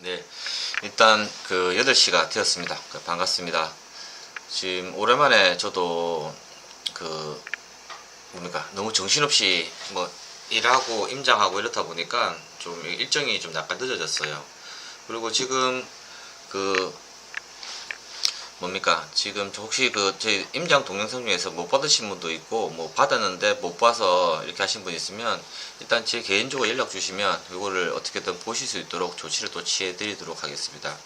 네, 일단 8시가 되었습니다. 반갑습니다. 지금 오랜만에 저도 너무 정신없이 일하고 임장하고 이렇다 보니까 좀 일정이 좀 약간 늦어졌어요. 그리고 지금 지금 혹시 저희 임장 동영상 중에서 못 받으신 분도 있고 받았는데 못 봐서 이렇게 하신 분 있으면 일단 제 개인적으로 연락 주시면 이거를 어떻게든 보실 수 있도록 조치를 또 취해 드리도록 하겠습니다.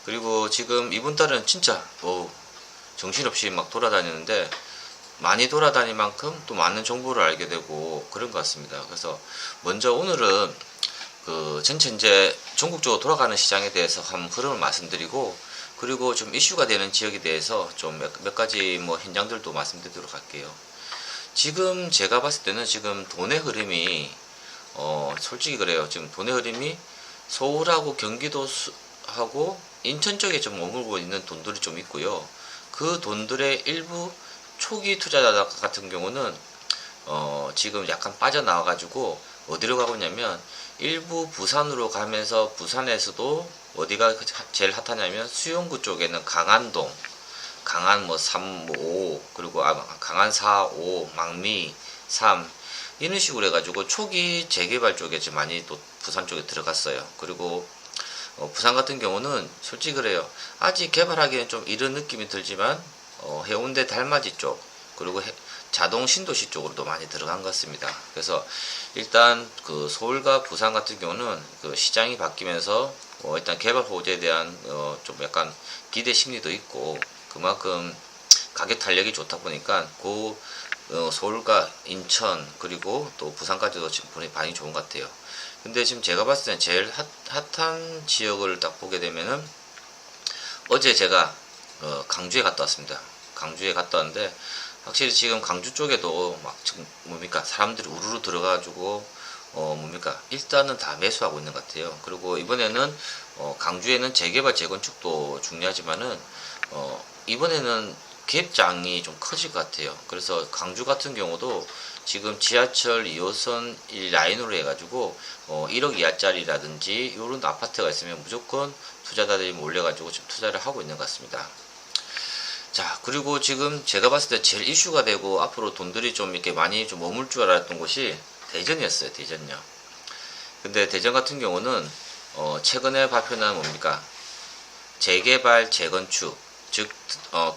그리고 지금 이번 달은 진짜 정신없이 막 돌아다니는데 많이 돌아다닐 만큼 또 많은 정보를 알게 되고 그런 것 같습니다. 그래서 먼저 오늘은 전체 이제 전국적으로 돌아가는 시장에 대해서 한번 흐름을 말씀드리고, 그리고 좀 이슈가 되는 지역에 대해서 좀 몇 가지 현장들도 말씀드리도록 할게요. 지금 제가 봤을 때는 지금 돈의 흐름이 솔직히 그래요. 지금 돈의 흐름이 서울하고 경기도하고 인천 쪽에 좀 머물고 있는 돈들이 좀 있고요. 그 돈들의 일부 초기 투자자 같은 경우는 지금 약간 빠져나와 가지고 어디로 가고 있냐면 일부 부산으로 가면서, 부산에서도 어디가 제일 핫하냐면 수용구 쪽에는 강안동, 강안 3, 5, 그리고 강안 4, 5, 망미 3 이런 식으로 해가지고 초기 재개발 쪽에 지금 많이 또 부산 쪽에 들어갔어요. 그리고 부산 같은 경우는 솔직히 그래요. 아직 개발하기에는 좀 이런 느낌이 들지만 해운대 달맞이 쪽, 그리고 자동 신도시 쪽으로도 많이 들어간 것 같습니다. 그래서 일단 서울과 부산 같은 경우는 시장이 바뀌면서 일단 개발 호재에 대한 좀 약간 기대 심리도 있고, 그만큼 가격 탄력이 좋다 보니까 서울과 인천 그리고 또 부산까지도 지금 반응이 좋은 것 같아요. 근데 지금 제가 봤을 때는 제일 핫한 지역을 딱 보게 되면은, 어제 제가 강주에 갔다 왔습니다. 강주에 갔다 왔는데 확실히 지금 강주 쪽에도 지금 사람들이 우르르 들어가지고 일단은 다 매수하고 있는 것 같아요. 그리고 이번에는 강주에는 재개발 재건축도 중요하지만은 이번에는 갭장이 좀 커질 것 같아요. 그래서 강주 같은 경우도 지금 지하철 2호선 1라인으로 해가지고 1억 이하짜리라든지 이런 아파트가 있으면 무조건 투자자들이 몰려가지고 지금 투자를 하고 있는 것 같습니다. 자, 그리고 지금 제가 봤을 때 제일 이슈가 되고 앞으로 돈들이 좀 이렇게 많이 좀 머물 줄 알았던 곳이 대전이었어요. 대전요. 근데 대전 같은 경우는 최근에 발표한 재개발 재건축, 즉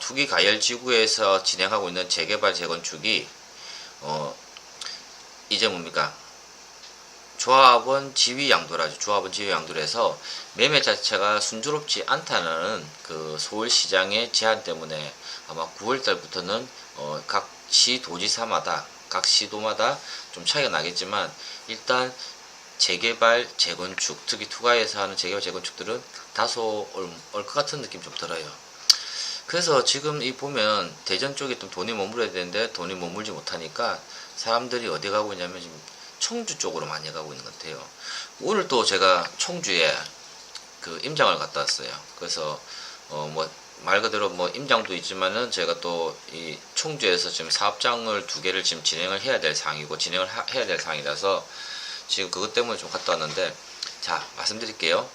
투기 가열 지구에서 진행하고 있는 재개발 재건축이 이제 조합원 지위 양도라죠. 조합원 지위 양도에서 매매 자체가 순조롭지 않다는 서울시장의 제한 때문에 아마 9월달부터는 각 시도지사마다, 각 시도마다 좀 차이가 나겠지만, 일단 재개발 재건축, 특히 투가에서 하는 재개발 재건축들은 다소 올 것 같은 느낌 좀 들어요. 그래서 지금 보면 대전 쪽에 좀 돈이 머물러야 되는데 돈이 머물지 못하니까 사람들이 어디 가고 있냐면 지금 청주 쪽으로 많이 가고 있는 것 같아요. 오늘 또 제가 청주에 임장을 갔다 왔어요. 그래서 말 그대로 임장도 있지만은 제가 또 이 청주에서 지금 사업장을 2개를 지금 진행을 해야 될 상황이고 진행을 해야 될 상황이라서 지금 그것 때문에 좀 갔다 왔는데, 자, 말씀드릴게요.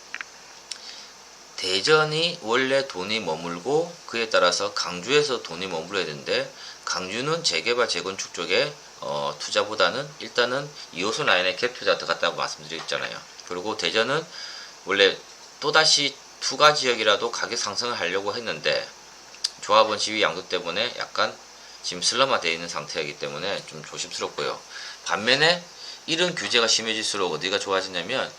대전이 원래 돈이 머물고 그에 따라서 강주에서 돈이 머물러야 되는데, 강주는 재개발 재건축 쪽에 투자보다는 일단은 2호선 라인에 갭 투자 들어갔다고 말씀드렸잖아요. 그리고 대전은 원래 또다시 투가 지역이라도 가격 상승을 하려고 했는데 조합원 지위 양도 때문에 약간 지금 슬럼화 되어 있는 상태이기 때문에 좀 조심스럽고요. 반면에 이런 규제가 심해질수록 어디가 좋아지냐면,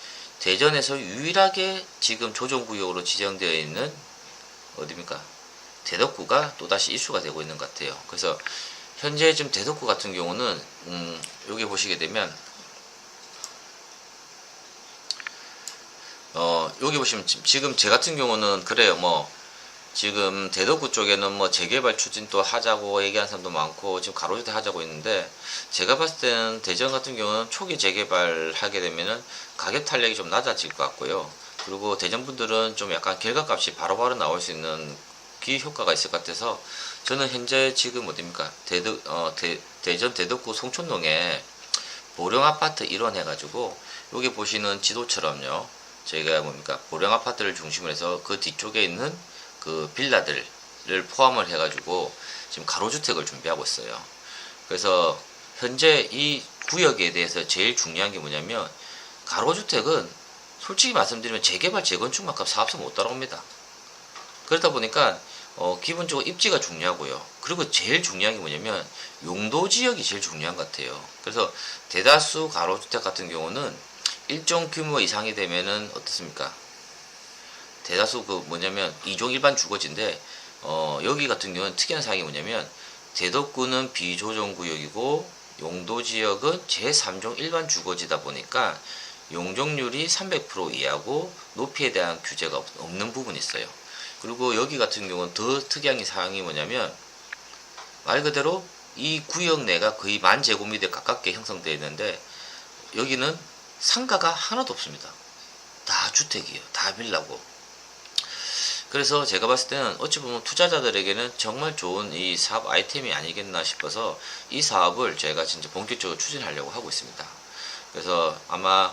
대전에서 유일하게 지금 조정구역으로 지정되어 있는 대덕구가 또다시 이슈가 되고 있는 것 같아요. 그래서 현재 지금 대덕구 같은 경우는 여기 보시게 되면 여기 보시면 지금 제 같은 경우는 그래요. 지금 대덕구 쪽에는 재개발 추진도 하자고 얘기하는 사람도 많고 지금 가로주택 하자고 있는데, 제가 봤을 때는 대전 같은 경우는 초기 재개발 하게 되면은 가격 탄력이 좀 낮아질 것 같고요. 그리고 대전 분들은 좀 약간 결과값이 바로바로 나올 수 있는 기효과가 있을 것 같아서 저는 현재 지금 대전 대덕구 송촌동에 보령 아파트 1원 해가지고 여기 보시는 지도처럼요. 저희가 뭡니까 고령 아파트를 중심으로 해서 그 뒤쪽에 있는 그 빌라들을 포함을 해가지고 지금 가로주택을 준비하고 있어요. 그래서 현재 이 구역에 대해서 제일 중요한 게 뭐냐면 가로주택은 솔직히 말씀드리면 재개발 재건축만큼 사업성 못 따라옵니다. 그러다 보니까 기본적으로 입지가 중요하고요. 그리고 제일 중요한 게 뭐냐면 용도 지역이 제일 중요한 것 같아요. 그래서 대다수 가로주택 같은 경우는 일정 규모 이상이 되면은 어떻습니까? 대다수 그 뭐냐면 2종 일반 주거지인데 여기 같은 경우는 특이한 사항이 뭐냐면 대덕구는 비조정구역이고 용도지역은 제3종 일반 주거지다 보니까 용적률이 300% 이하고 높이에 대한 규제가 없는 부분이 있어요. 그리고 여기 같은 경우는 더 특이한 사항이 뭐냐면 말 그대로 이 구역 내가 거의 10,000제곱미터에 가깝게 형성되어 있는데 여기는 상가가 하나도 없습니다. 다 주택이에요. 다 빌라고. 그래서 제가 봤을 때는 어찌 보면 투자자들에게는 정말 좋은 이 사업 아이템이 아니겠나 싶어서 이 사업을 제가 진짜 본격적으로 추진하려고 하고 있습니다. 그래서 아마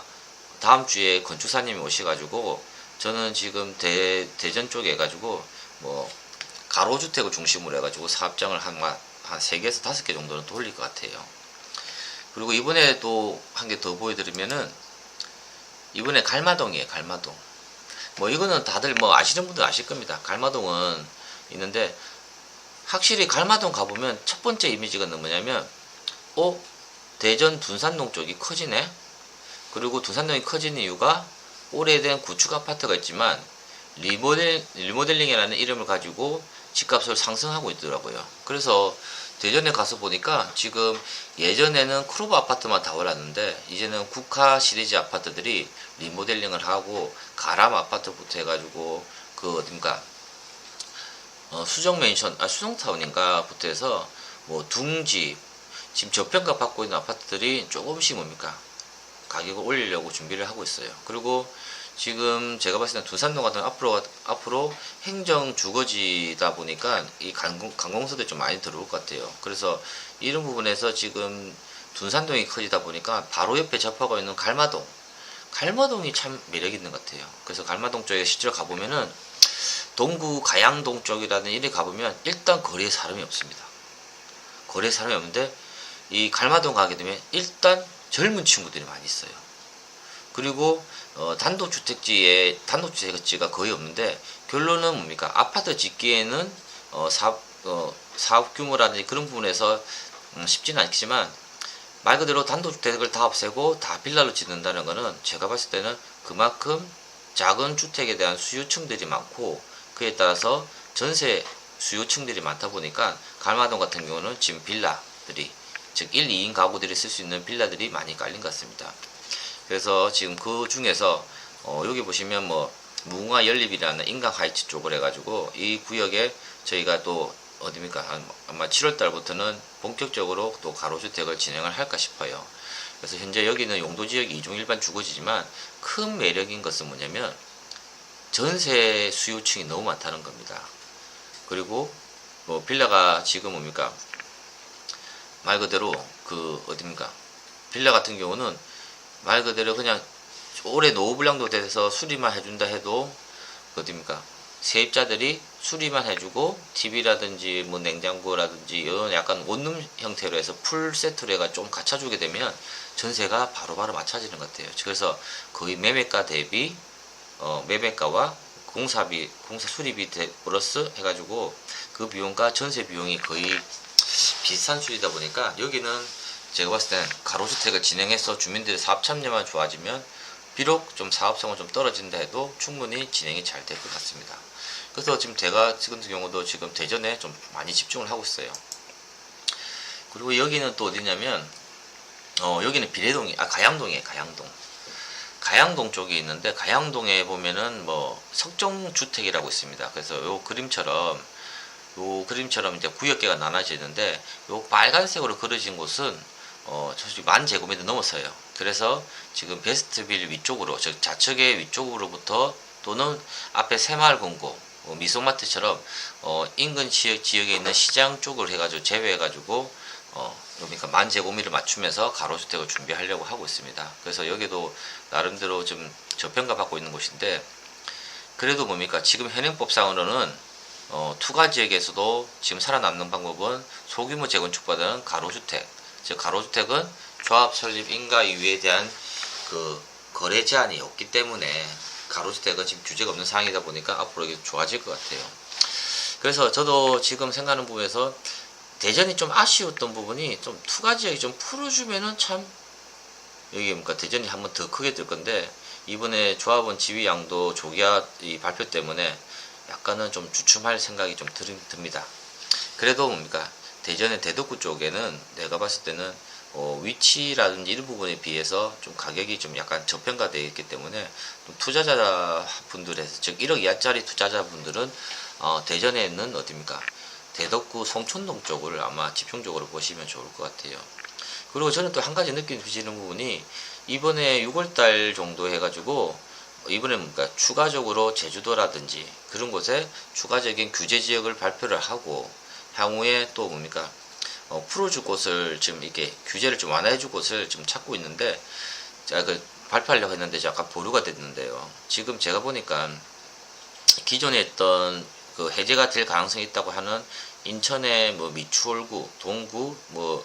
다음 주에 건축사님이 오셔가지고 저는 지금 대전 쪽에 해가지고 뭐 가로주택을 중심으로 해가지고 사업장을 한 3개에서 5개 정도는 돌릴 것 같아요. 그리고 이번에 또 한 개 더 보여드리면은 이번에 갈마동이에요. 갈마동. 뭐 이거는 다들 뭐 아시는 분들 아실 겁니다. 갈마동은 있는데 확실히 갈마동 가보면 첫 번째 이미지가 뭐냐면 대전 둔산동 쪽이 커지네. 그리고 둔산동이 커진 이유가 오래된 구축 아파트가 있지만 리모델링이라는 이름을 가지고 집값을 상승하고 있더라고요. 그래서 대전에 가서 보니까 지금 예전에는 크로버 아파트만 다 올랐는데 이제는 국화 시리즈 아파트들이 리모델링을 하고 가람 아파트부터 해가지고 그 어딘가 수정맨션 수정타운인가부터 해서 뭐 둥지 지금 저평가 받고 있는 아파트들이 조금씩 뭡니까 가격을 올리려고 준비를 하고 있어요. 그리고 지금 제가 봤을 때 둔산동 같은 앞으로 행정 주거지다 보니까 이 관공서들이 좀 많이 들어올 것 같아요. 그래서 이런 부분에서 지금 둔산동이 커지다 보니까 바로 옆에 접하고 있는 갈마동이 참 매력 있는 것 같아요. 그래서 갈마동 쪽에 실제로 가보면은 동구 가양동 쪽이라든 이래 가보면 일단 거리에 사람이 없습니다. 거리에 사람이 없는데 이 갈마동 가게 되면 일단 젊은 친구들이 많이 있어요. 그리고 단독주택지가 거의 없는데 결론은 뭡니까? 아파트 짓기에는 사업 규모라든지 그런 부분에서 쉽지는 않지만 말 그대로 단독주택을 다 없애고 다 빌라로 짓는다는 것은 제가 봤을 때는 그만큼 작은 주택에 대한 수요층들이 많고 그에 따라서 전세 수요층들이 많다 보니까 갈마동 같은 경우는 지금 빌라들이 즉 1, 2인 가구들이 쓸 수 있는 빌라들이 많이 깔린 것 같습니다. 그래서 지금 그 중에서 여기 보시면 뭐 무궁화 연립이라는 인강 하이츠 쪽을 해가지고 이 구역에 저희가 또 어디입니까 아마 7월달부터는 본격적으로 또 가로주택을 진행을 할까 싶어요. 그래서 현재 여기는 용도지역이 2종 일반 주거지지만 큰 매력인 것은 뭐냐면 전세 수요층이 너무 많다는 겁니다. 그리고 뭐 빌라가 지금 뭡니까 말 그대로 그 어디입니까 빌라 같은 경우는 말 그대로 그냥 올해 노후불량도 돼서 수리만 해준다 해도 어디입니까 세입자들이 수리만 해주고 TV라든지 뭐 냉장고라든지 이런 약간 원룸 형태로 해서 풀 세트로 해가 좀 갖춰주게 되면 전세가 바로바로 맞춰지는 것 같아요. 그래서 거의 매매가 대비 매매가와 공사 수리비 플러스 해가지고 그 비용과 전세 비용이 거의 비슷한 수준이다 보니까 여기는 제가 봤을 때는 가로주택을 진행해서 주민들의 사업 참여만 좋아지면 비록 좀 사업성은 좀 떨어진다 해도 충분히 진행이 잘 될 것 같습니다. 그래서 지금 제가 지금 같은 경우도 지금 대전에 좀 많이 집중을 하고 있어요. 그리고 여기는 또 어디냐면 여기는 가양동이에요. 가양동 쪽이 있는데 가양동에 보면은 뭐 석정주택이라고 있습니다. 그래서 요 그림처럼 이제 구역계가 나눠져 있는데 요 빨간색으로 그려진 곳은 솔직히 10,000제곱미터 넘었어요. 그래서 지금 베스트빌 위쪽으로 즉 좌측의 위쪽으로부터 또는 앞에 새마을금고 미소마트처럼 인근 지역에 있는 시장 쪽을 해가지고 제외해가지고 그러니까 10,000제곱미를 맞추면서 가로주택을 준비하려고 하고 있습니다. 그래서 여기도 나름대로 좀 저평가 받고 있는 곳인데, 그래도 뭡니까 지금 현행법상으로는 투가 지역에서도 지금 살아남는 방법은 소규모 재건축보다는 가로주택, 즉 가로주택은 조합 설립 인가 이유에 대한 그 거래 제한이 없기 때문에 가로주택은 지금 규제가 없는 상황이다 보니까 앞으로 이게 좋아질 것 같아요. 그래서 저도 지금 생각하는 부분에서 대전이 좀 아쉬웠던 부분이 좀 투가 지역이 좀 풀어주면은 참 여기 그러니까 대전이 한번 더 크게 될 건데, 이번에 조합원 지위 양도 조기화 이 발표 때문에 약간은 좀 주춤할 생각이 좀 듭니다. 그래도 뭡니까 대전의 대덕구 쪽에는 내가 봤을 때는 위치라든지 이런 부분에 비해서 좀 가격이 좀 약간 저평가되어 있기 때문에 좀 투자자분들에서 즉 1억 이하짜리 투자자분들은 대전에 있는 어디입니까 대덕구 송촌동 쪽을 아마 집중적으로 보시면 좋을 것 같아요. 그리고 저는 또 한 가지 느끼는 부분이 이번에 6월달 정도 해가지고 이번에 뭡니까 추가적으로 제주도라든지 그런 곳에 추가적인 규제 지역을 발표를 하고 향후에 또 뭡니까 풀어줄 곳을 지금 이렇게 규제를 좀 완화해줄 곳을 지금 찾고 있는데, 제가 그 발표하려고 했는데 약간 보류가 됐는데요. 지금 제가 보니까 기존에 있던 그 해제가 될 가능성이 있다고 하는 인천의 뭐 미추홀구, 동구, 뭐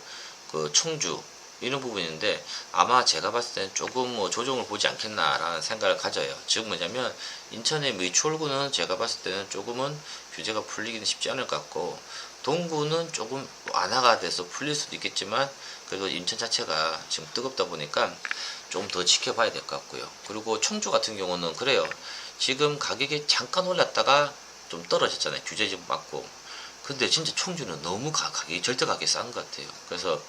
그 청주 이런 부분인데 아마 제가 봤을 때는 조금 뭐 조정을 보지 않겠나라는 생각을 가져요. 즉 뭐냐면 인천의 미추홀구는 제가 봤을 때는 조금은 규제가 풀리기는 쉽지 않을 것 같고, 동구는 조금 완화가 돼서 풀릴 수도 있겠지만 그래도 인천 자체가 지금 뜨겁다 보니까 좀 더 지켜봐야 될 것 같고요. 그리고 청주 같은 경우는 그래요. 지금 가격이 잠깐 올랐다가 좀 떨어졌잖아요. 규제 좀 받고. 근데 진짜 청주는 너무 가격이 절대 가격이 싼 것 같아요. 그래서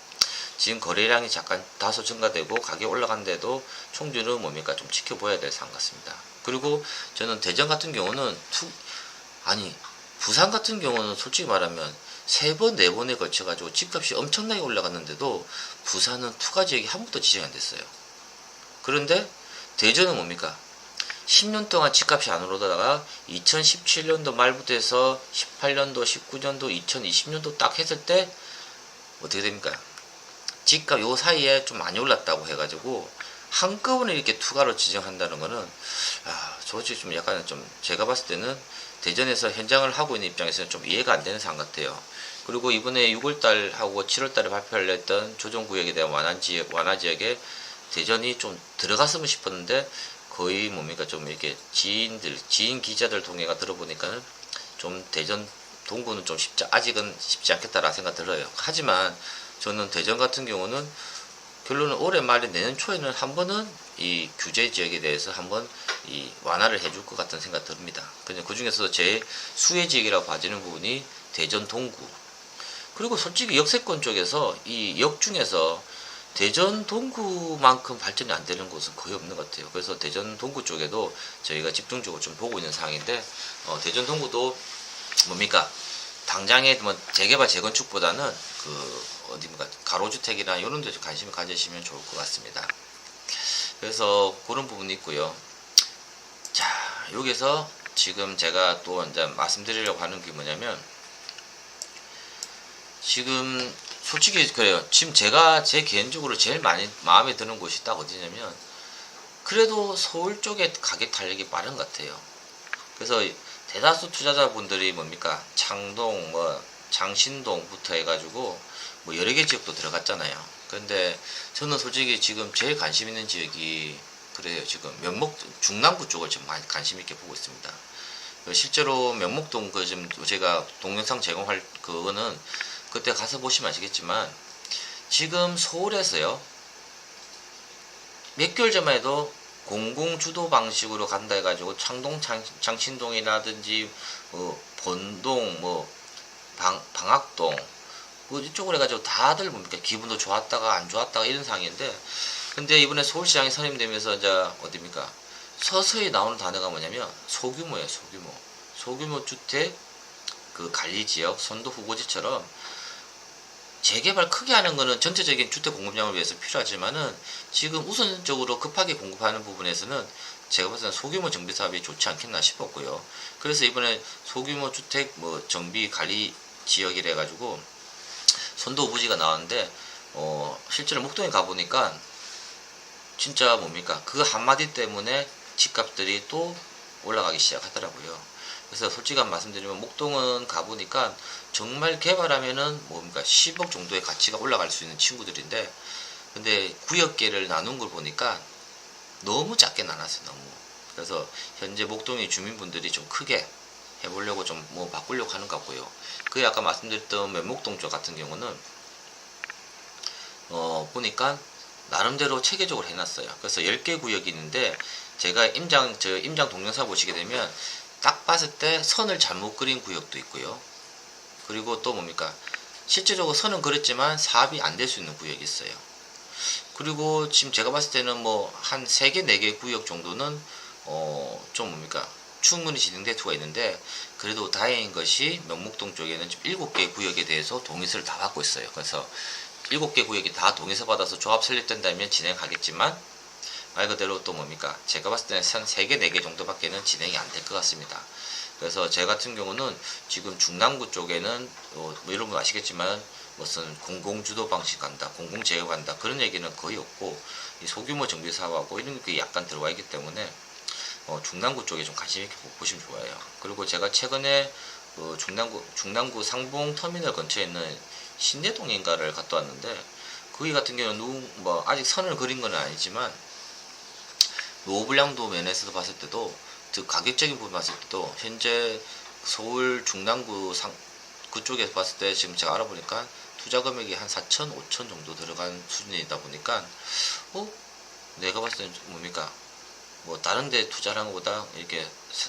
지금 거래량이 잠깐 다소 증가되고 가격이 올라간데도 청주는 뭡니까 좀 지켜봐야 될 상황 같습니다. 그리고 저는 대전 같은 경우는 부산 같은 경우는 솔직히 말하면 3번, 4번에 걸쳐가지고 집값이 엄청나게 올라갔는데도 부산은 투가 지역이 한 번도 지정이 안 됐어요. 그런데 대전은 뭡니까 10년 동안 집값이 안 오르다가 2017년도 말부터 해서 18년도, 19년도, 2020년도 딱 했을 때 어떻게 됩니까? 집값 요 사이에 좀 많이 올랐다고 해가지고 한꺼번에 이렇게 투가로 지정한다는 거는 솔직히 좀 약간 좀 제가 봤을 때는 대전에서 현장을 하고 있는 입장에서는 좀 이해가 안 되는 상황 같아요. 그리고 이번에 6월달하고 7월달에 발표하려 했던 조정구역에 대한 완화 지역에 대전이 좀 들어갔으면 싶었는데 거의 뭡니까 좀 이렇게 지인 기자들 통해가 들어보니까는 좀 대전 동구는 좀 아직은 쉽지 않겠다라는 생각 들어요. 하지만 저는 대전 같은 경우는 결론은 올해 말에 내년 초에는 한 번은 이 규제 지역에 대해서 한번 이 완화를 해줄 것 같은 생각 듭니다. 그 중에서도 제 수혜 지역이라고 봐지는 부분이 대전 동구. 그리고 솔직히 역세권 쪽에서 이 역 중에서 대전 동구만큼 발전이 안 되는 곳은 거의 없는 것 같아요. 그래서 대전 동구 쪽에도 저희가 집중적으로 좀 보고 있는 상황인데, 대전 동구도 뭡니까 당장에 뭐 재개발 재건축보다는 어디입니까 가로주택이나 이런 데 관심을 가지시면 좋을 것 같습니다. 그래서 그런 부분이 있고요. 자, 여기서 지금 제가 또 이제 말씀드리려고 하는 게 뭐냐면, 지금 솔직히 그래요. 지금 제가 제 개인적으로 제일 많이 마음에 드는 곳이 딱 어디냐면 그래도 서울 쪽에 가격 탄력이 빠른 것 같아요. 그래서 대다수 투자자분들이 뭡니까 창동 뭐 장신동부터 해가지고 뭐 여러 개 지역도 들어갔잖아요. 근데 저는 솔직히 지금 제일 관심 있는 지역이 그래요. 지금 중남구 쪽을 지금 많이 관심 있게 보고 있습니다. 실제로 면목동 지금 제가 동영상 제공할 그거는 그때 가서 보시면 아시겠지만 지금 서울에서요 몇 개월 전만 해도 공공주도 방식으로 간다 해가지고 창동 장신동이라든지 본동 방학동 이쪽으로 해가지고 다들 뭡니까 기분도 좋았다가 안 좋았다가 이런 상황인데, 근데 이번에 서울시장이 선임되면서 이제 어디입니까 서서히 나오는 단어가 뭐냐면 소규모예요. 소규모 주택 관리지역 선도 후보지처럼 재개발 크게 하는 거는 전체적인 주택 공급량을 위해서 필요하지만은 지금 우선적으로 급하게 공급하는 부분에서는 제가 봤을 때는 소규모 정비 사업이 좋지 않겠나 싶었고요. 그래서 이번에 소규모 주택 정비 관리 지역이라 해가지고 선도부지가 나왔는데 실제로 목동에 가보니까 진짜 뭡니까 그 한마디 때문에 집값들이 또 올라가기 시작하더라고요. 그래서 솔직한 말씀드리면 목동은 가보니까 정말 개발하면은 뭡니까 10억 정도의 가치가 올라갈 수 있는 친구들인데, 근데 구역계를 나눈 걸 보니까 너무 작게 나눴어요. 너무. 그래서 현재 목동의 주민분들이 좀 크게 해보려고 좀 뭐 바꾸려고 하는 것 같고요. 그 아까 말씀드렸던 면목동 쪽 같은 경우는 보니까 나름대로 체계적으로 해놨어요. 그래서 10개 구역이 있는데 제가 임장 동영상 보시게 되면 딱 봤을 때 선을 잘못 그린 구역도 있고요. 그리고 또 뭡니까 실제적으로 선은 그렸지만 사업이 안 될 수 있는 구역이 있어요. 그리고 지금 제가 봤을 때는 뭐 한 3개 4개 구역 정도는 좀 뭡니까 충분히 진행될 수가 있는데, 그래도 다행인 것이 명목동 쪽에는 지금 7개 구역에 대해서 동의서를 다 받고 있어요. 그래서 7개 구역이 다 동의서 받아서 조합 설립된다면 진행하겠지만, 말 그대로 또 뭡니까 제가 봤을 때는 한 3개 4개 정도밖에는 진행이 안 될 것 같습니다. 그래서 제 같은 경우는 지금 중남구 쪽에는 뭐 여러분 아시겠지만 무슨 공공주도 방식 간다, 공공제휴 간다 그런 얘기는 거의 없고, 이 소규모 정비 사업하고 이런 게 약간 들어와 있기 때문에 중남구 쪽에 좀 관심 있게 보시면 좋아요. 그리고 제가 최근에 중남구 상봉 터미널 근처에 있는 신대동인가를 갔다 왔는데, 거기 같은 경우는 뭐 아직 선을 그린 건 아니지만 노후불량도 면에서 봤을 때도, 즉 가격적인 부분 봤을 때도 현재 서울 중남구 그쪽에서 봤을 때 지금 제가 알아보니까 투자 금액이 한 4천, 5천 정도 들어간 수준이다 보니까 내가 봤을 때 뭡니까 뭐 다른 데 투자를 하는 것보다 이렇게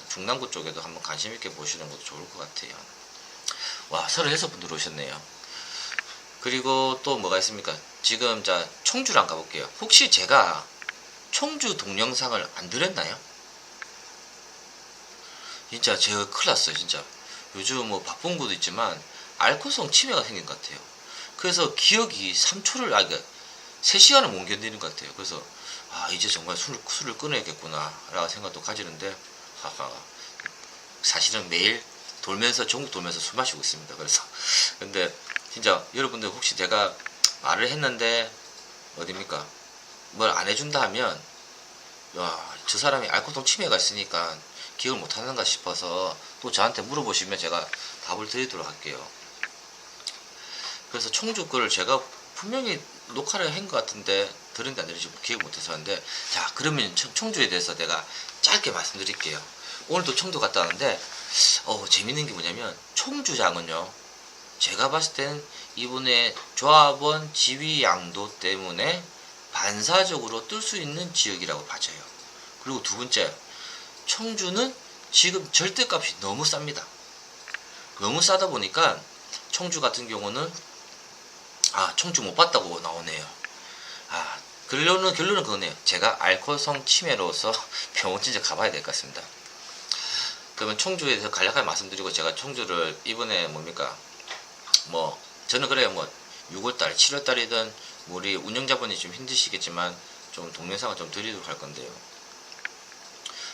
중남구 쪽에도 한번 관심 있게 보시는 것도 좋을 것 같아요. 와, 36분 들어오셨네요. 그리고 또 뭐가 있습니까? 지금 자 청주를 한번 가볼게요. 혹시 제가 청주 동영상을 안 드렸나요? 진짜 제가 큰일 났어요. 진짜 요즘 뭐 바쁜 것도 있지만 알코올성 치매가 생긴 것 같아요. 그래서 기억이 3초를 3시간을 못 견디는 것 같아요. 그래서 이제 정말 술을 끊어야겠구나 라는 생각도 가지는데, 사실은 매일 전국 돌면서 술 마시고 있습니다. 그래서 근데 진짜 여러분들 혹시 제가 말을 했는데 어딥니까 뭘 안 해준다 하면 저 사람이 알코올성 치매가 있으니까 기억을 못하는가 싶어서 또 저한테 물어보시면 제가 답을 드리도록 할게요. 그래서 청주 거를 제가 분명히 녹화를 한 것 같은데 들은지 안 들은지 기억 못해서 하는데, 자 그러면 청주에 대해서 내가 짧게 말씀드릴게요. 오늘도 청주 갔다 왔는데 재밌는 게 뭐냐면 청주장은요 제가 봤을 땐 이번에 조합원 지위 양도 때문에 반사적으로 뜰 수 있는 지역이라고 봐져요. 그리고 두 번째, 청주는 지금 절대값이 너무 쌉니다. 너무 싸다 보니까 청주 같은 경우는 청주 못 봤다고 나오네요. 결론은 그거네요. 제가 알코올성 치매로서 병원 진짜 가봐야 될 것 같습니다. 그러면 청주에 대해서 간략하게 말씀드리고, 제가 청주를 이번에 저는 그래요 6월달 7월달이든 우리 운영자분이 좀 힘드시겠지만 좀 동영상을 좀 드리도록 할 건데요.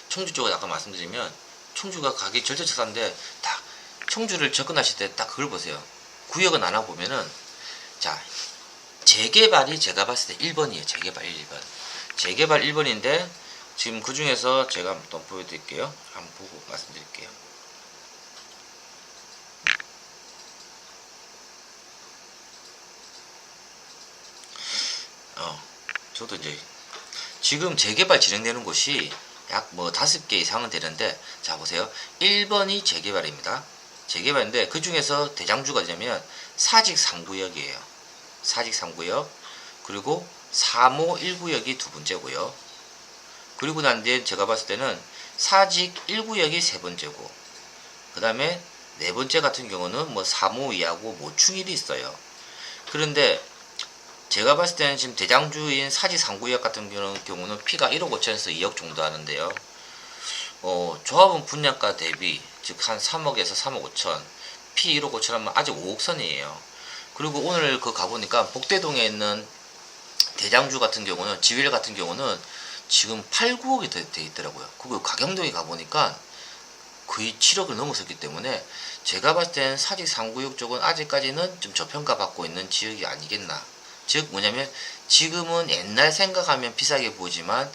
청주 쪽을 아까 말씀드리면 청주가 가격이 절대 싼데, 딱 청주를 접근하실 때 딱 그걸 보세요. 구역을 나눠 보면은 자 재개발이 제가 봤을 때 1번이에요. 재개발 1번인데 지금 그 중에서 제가 한번 보여드릴게요. 한번 보고 말씀드릴게요. 저도 이제 지금 재개발 진행되는 곳이 약 5개 이상은 되는데, 자 보세요. 1번이 재개발입니다. 재개발인데 그 중에서 대장주가 되면 사직 3구역이에요. 사직 3구역, 그리고 3호 1구역이 두 번째고요. 그리고 난 뒤에 제가 봤을 때는 사직 1구역이 세 번째고, 그 다음에 네 번째 같은 경우는 3호 2하고 모충일이 있어요. 그런데 제가 봤을 때는 지금 대장주인 사직 3구역 같은 경우는 피가 1억 5천에서 2억 정도 하는데요. 조합원 분양가 대비 즉 한 3억에서 3억 5천, 피 1억 5천 하면 아직 5억 선이에요. 그리고 오늘 가보니까 복대동에 있는 대장주 같은 경우는, 지윌 같은 경우는 지금 8, 9억이 돼 있더라고요. 그리고 가경동에 가보니까 거의 7억을 넘었었기 때문에 제가 봤을 때는 사직 3구역 쪽은 아직까지는 좀 저평가받고 있는 지역이 아니겠나. 즉 뭐냐면 지금은 옛날 생각하면 비싸게 보지만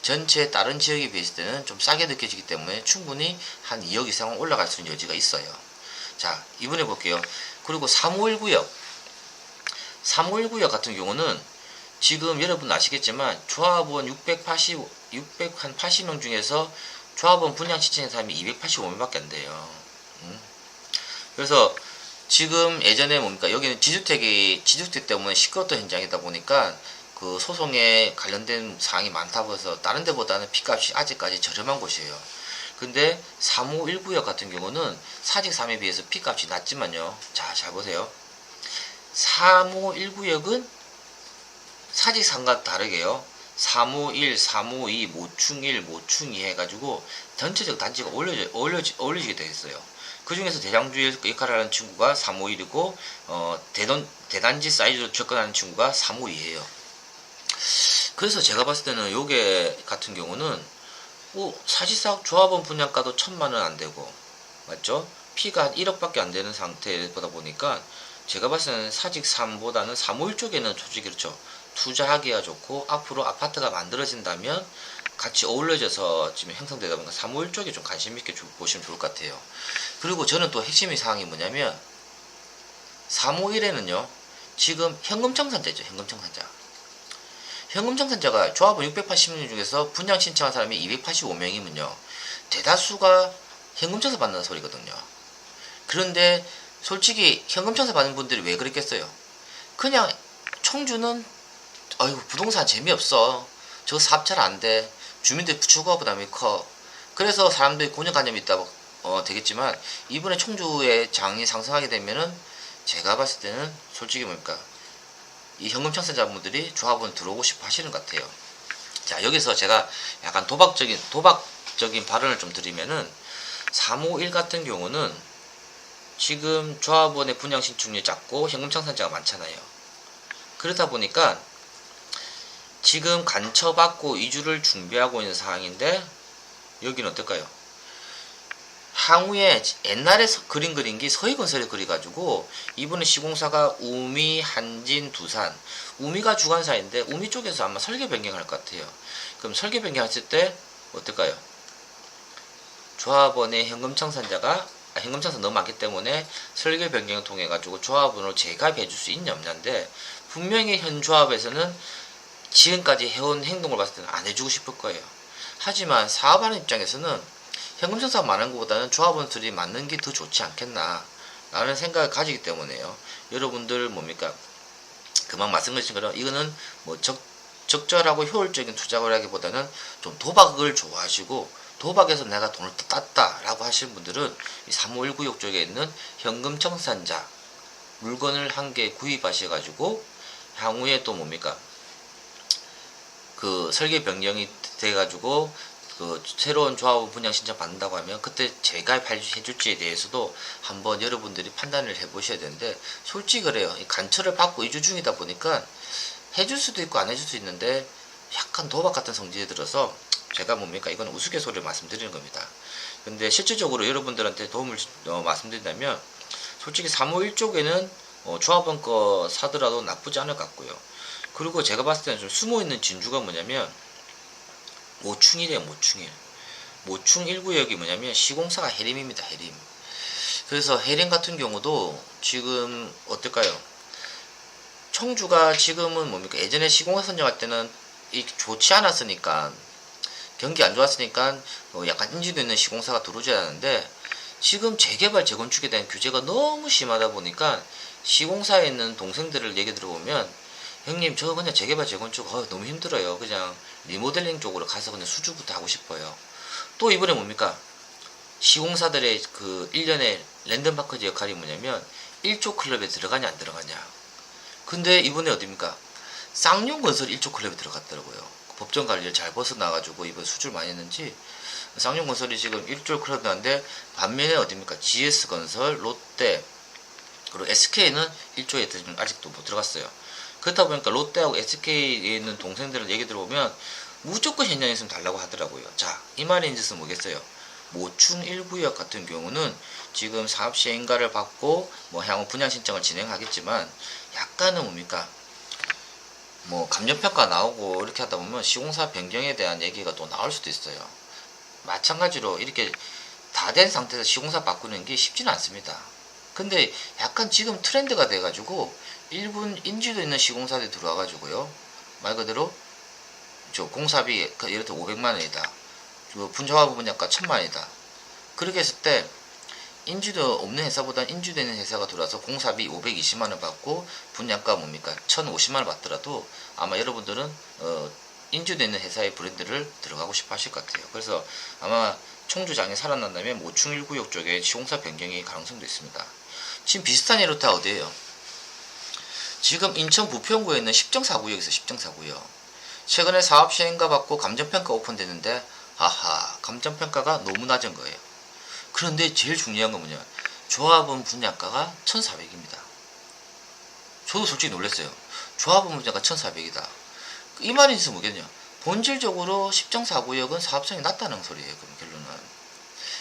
전체 다른 지역에 비했을 때는 좀 싸게 느껴지기 때문에 충분히 한 2억 이상은 올라갈 수 있는 여지가 있어요. 자, 이번에 볼게요. 그리고 3519역 3519역 같은 경우는 지금 여러분 아시겠지만 조합원 680명 중에서 조합원 분양 신청한 사람이 285명밖에 안 돼요. 그래서 지금 예전에 뭡니까 여기는 지주택 때문에 시끄럽던 현장이다 보니까 그 소송에 관련된 사항이 많다고 해서 다른 데보다는 피값이 아직까지 저렴한 곳이에요. 근데 3519역 같은 경우는 사직 3에 비해서 피값이 낮지만요. 자, 잘 보세요. 3519역은 사직 3과 다르게요. 351, 352, 모충 1, 모충 2 해가지고 전체적 단지가 올려지게 되어 있어요. 그 중에서 대장주의 역할을 하는 친구가 351이고 대단지 사이즈로 접근하는 친구가 352예요. 그래서 제가 봤을 때는 요게 같은 경우는 사실상 조합원 분양가도 1000만원 안 되고 맞죠? 피가 한 1억밖에 안 되는 상태보다 보니까 제가 봤을 때는 사직 3보다는 351 쪽에는 솔직히 그렇죠. 투자하기가 좋고 앞으로 아파트가 만들어진다면 같이 어울려져서 지금 형성되다 보니까 351 쪽에 좀 관심 있게 보시면 좋을 것 같아요. 그리고 저는 또 핵심의 사항이 뭐냐면 351에는요 지금 현금청산자죠. 현금청산자가 조합원 680명 중에서 분양 신청한 사람이 285명이면요 대다수가 현금청산 받는다는 소리거든요. 그런데 솔직히 현금청산 받는 분들이 왜 그랬겠어요? 그냥 청주는 아이고 부동산 재미없어, 저 사업 잘 안돼, 주민들 추가 부담이 커, 그래서 사람들이 고정관념이 있다고 되겠지만 이번에 청주의 장이 상승하게 되면은 제가 봤을 때는 솔직히 뭡니까 이 현금 청산자분들이 조합원 들어오고 싶어 하시는 것 같아요. 자, 여기서 제가 약간 도박적인 발언을 좀 드리면은 351 같은 경우는 지금 조합원의 분양 신청률이 작고 현금 청산자가 많잖아요. 그러다 보니까 지금 간처받고 이주를 준비하고 있는 상황인데 여기는 어떨까요? 향후에 옛날에 그린 게 서희건설이 그려가지고 이번에 시공사가 우미, 한진, 두산, 우미가 주관사인데 우미 쪽에서 아마 설계 변경할 것 같아요. 그럼 설계 변경했을 때 어떨까요? 조합원의 현금청산 너무 많기 때문에 설계 변경을 통해 가지고 조합원으로 재가입해 줄 수 있냐 없냐인데 분명히 현 조합에서는 지금까지 해온 행동을 봤을 때는 안 해주고 싶을 거예요. 하지만 사업하는 입장에서는 현금청산 많은 것보다는 조합원들이 맞는 게 더 좋지 않겠나 라는 생각을 가지기 때문에요. 여러분들 뭡니까 그만 말씀드린 것처럼 이거는 뭐 적절하고 효율적인 투자라기보다는 좀 도박을 좋아하시고 도박에서 내가 돈을 땄다 라고 하시는 분들은 이 3519역 쪽에 있는 현금청산자 물건을 한 개 구입하셔가지고 향후에 또 뭡니까 그 설계 변경이 돼가지고 그 새로운 조합원 분양 신청 받는다고 하면 그때 재가입해 줄지에 대해서도 한번 여러분들이 판단을 해보셔야 되는데 솔직히 그래요. 간처를 받고 이주 중이다 보니까 해줄 수도 있고 안 해줄 수 있는데 약간 도박 같은 성질이 들어서 제가 뭡니까 이건 우스갯소리를 말씀드리는 겁니다. 근데 실질적으로 여러분들한테 도움을 말씀드린다면 솔직히 351 쪽에는 조합원 거 사더라도 나쁘지 않을 것 같고요. 그리고 제가 봤을 때는 좀 숨어있는 진주가 뭐냐면 모충1이에요. 모충 1구역이 뭐냐면 시공사가 해림입니다. 해림. 그래서 해림 같은 경우도 지금 어떨까요? 청주가 지금은 뭡니까 예전에 시공사 선정할 때는 좋지 않았으니까 경기 안 좋았으니까 약간 인지도 있는 시공사가 들어오지 않았는데 지금 재개발 재건축에 대한 규제가 너무 심하다 보니까 시공사에 있는 동생들을 얘기 들어보면 형님 저 그냥 재개발 재건축 너무 힘들어요. 그냥 리모델링 쪽으로 가서 그냥 수주부터 하고 싶어요. 또 이번에 뭡니까 시공사들의 그 1년의 랜덤마크즈 역할이 뭐냐면 1조 클럽에 들어가냐 안 들어가냐. 근데 이번에 어딥니까 쌍용건설 1조 클럽에 들어갔더라고요. 법정 관리를 잘 벗어나가지고 이번 수주를 많이 했는지 쌍용건설이 지금 1조 클럽에 나왔는데 반면에 어딥니까 GS건설, 롯데 그리고 SK는 1조에 아직도 못 들어갔어요. 그렇다 보니까 롯데하고 SK에 있는 동생들을 얘기 들어보면 무조건 현장에 있으면 달라고 하더라고요. 자, 이 말의 인뜻은 뭐겠어요? 모충 1구역 같은 경우는 지금 사업시행인가를 받고 뭐 향후 분양 신청을 진행하겠지만 약간은 뭡니까 뭐 감정평가 나오고 이렇게 하다 보면 시공사 변경에 대한 얘기가 또 나올 수도 있어요. 마찬가지로 이렇게 다 된 상태에서 시공사 바꾸는 게 쉽지는 않습니다. 근데 약간 지금 트렌드가 돼가지고 일본 인지도 있는 시공사들이 들어와가지고요. 말 그대로 저 공사비 예를 들어 500만원이다. 분자화부 분양가 1000만원이다. 그렇게 했을 때 인지도 없는 회사보다 인지도 있는 회사가 들어와서 공사비 520만원 받고 분양가 뭡니까 1050만원 받더라도 아마 여러분들은 인지도 있는 회사의 브랜드를 들어가고 싶어 하실 것 같아요. 그래서 아마 청주장이 살아난다면 모충 1구역 쪽에 시공사 변경의 가능성도 있습니다. 지금 비슷한 예로 다 어디예요? 지금 인천 부평구에 있는 10.4구역에서 10.4구역 최근에 사업시행가 받고 감정평가 오픈됐는데 아하 감정평가가 너무 낮은 거예요. 그런데 제일 중요한 건 뭐냐 조합원 분양가가 1,400입니다. 저도 솔직히 놀랐어요. 조합원 분양가 1,400이다. 이 말이 있으면 뭐겠냐 본질적으로 10.4구역은 사업성이 낮다는 소리예요. 그럼 결론은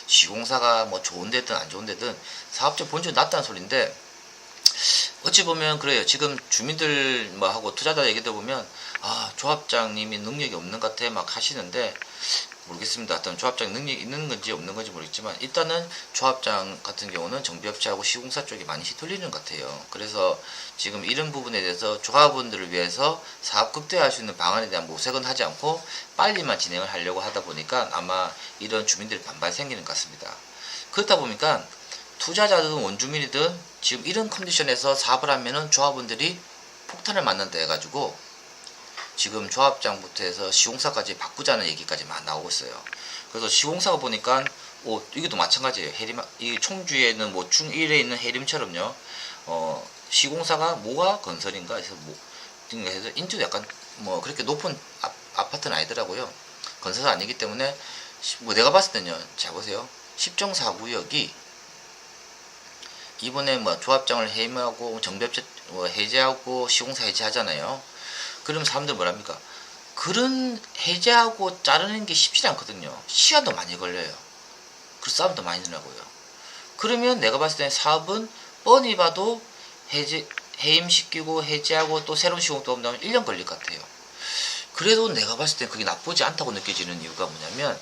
시공사가 뭐 좋은 데든 안 좋은 데든 사업적 본질이 낮다는 소리인데 어찌 보면 그래요. 지금 주민들 뭐 하고 투자자 얘기 들어보면 아 조합장님이 능력이 없는 것 같아 막 하시는데 모르겠습니다. 어떤 조합장 능력이 있는 건지 없는 건지 모르겠지만 일단은 조합장 같은 경우는 정비업체하고 시공사 쪽이 많이 휘둘리는 것 같아요. 그래서 지금 이런 부분에 대해서 조합원들을 위해서 사업 극대화할 수 있는 방안에 대한 모색은 하지 않고 빨리만 진행을 하려고 하다 보니까 아마 이런 주민들의 반발이 생기는 것 같습니다. 그렇다 보니까 투자자든 원주민이든 지금 이런 컨디션에서 사업을 하면은 조합원들이 폭탄을 맞는다 해가지고 지금 조합장부터 해서 시공사까지 바꾸자는 얘기까지 막 나오고 있어요. 그래서 시공사가 보니까 이것도 마찬가지예요. 이 청주에 있는 뭐 중1에 있는 해림처럼요. 시공사가 뭐가 건설인가 해서 해서 인지도 약간 뭐 그렇게 높은 아파트는 아니더라고요. 건설사 아니기 때문에 뭐 내가 봤을 때는요. 자 보세요. 10.4구역이 이번에 뭐 조합장을 해임하고 정비업체 해제하고 시공사 해제하잖아요. 그러면 사람들 뭐랍니까? 그런 해제하고 자르는 게 쉽지 않거든요. 시간도 많이 걸려요. 그 싸움도 많이 나고요. 그러면 내가 봤을 때 사업은 뻔히 봐도 해임시키고 해제하고 또 새로운 시공 또 온다면 1년 걸릴 것 같아요. 그래도 내가 봤을 때 그게 나쁘지 않다고 느껴지는 이유가 뭐냐면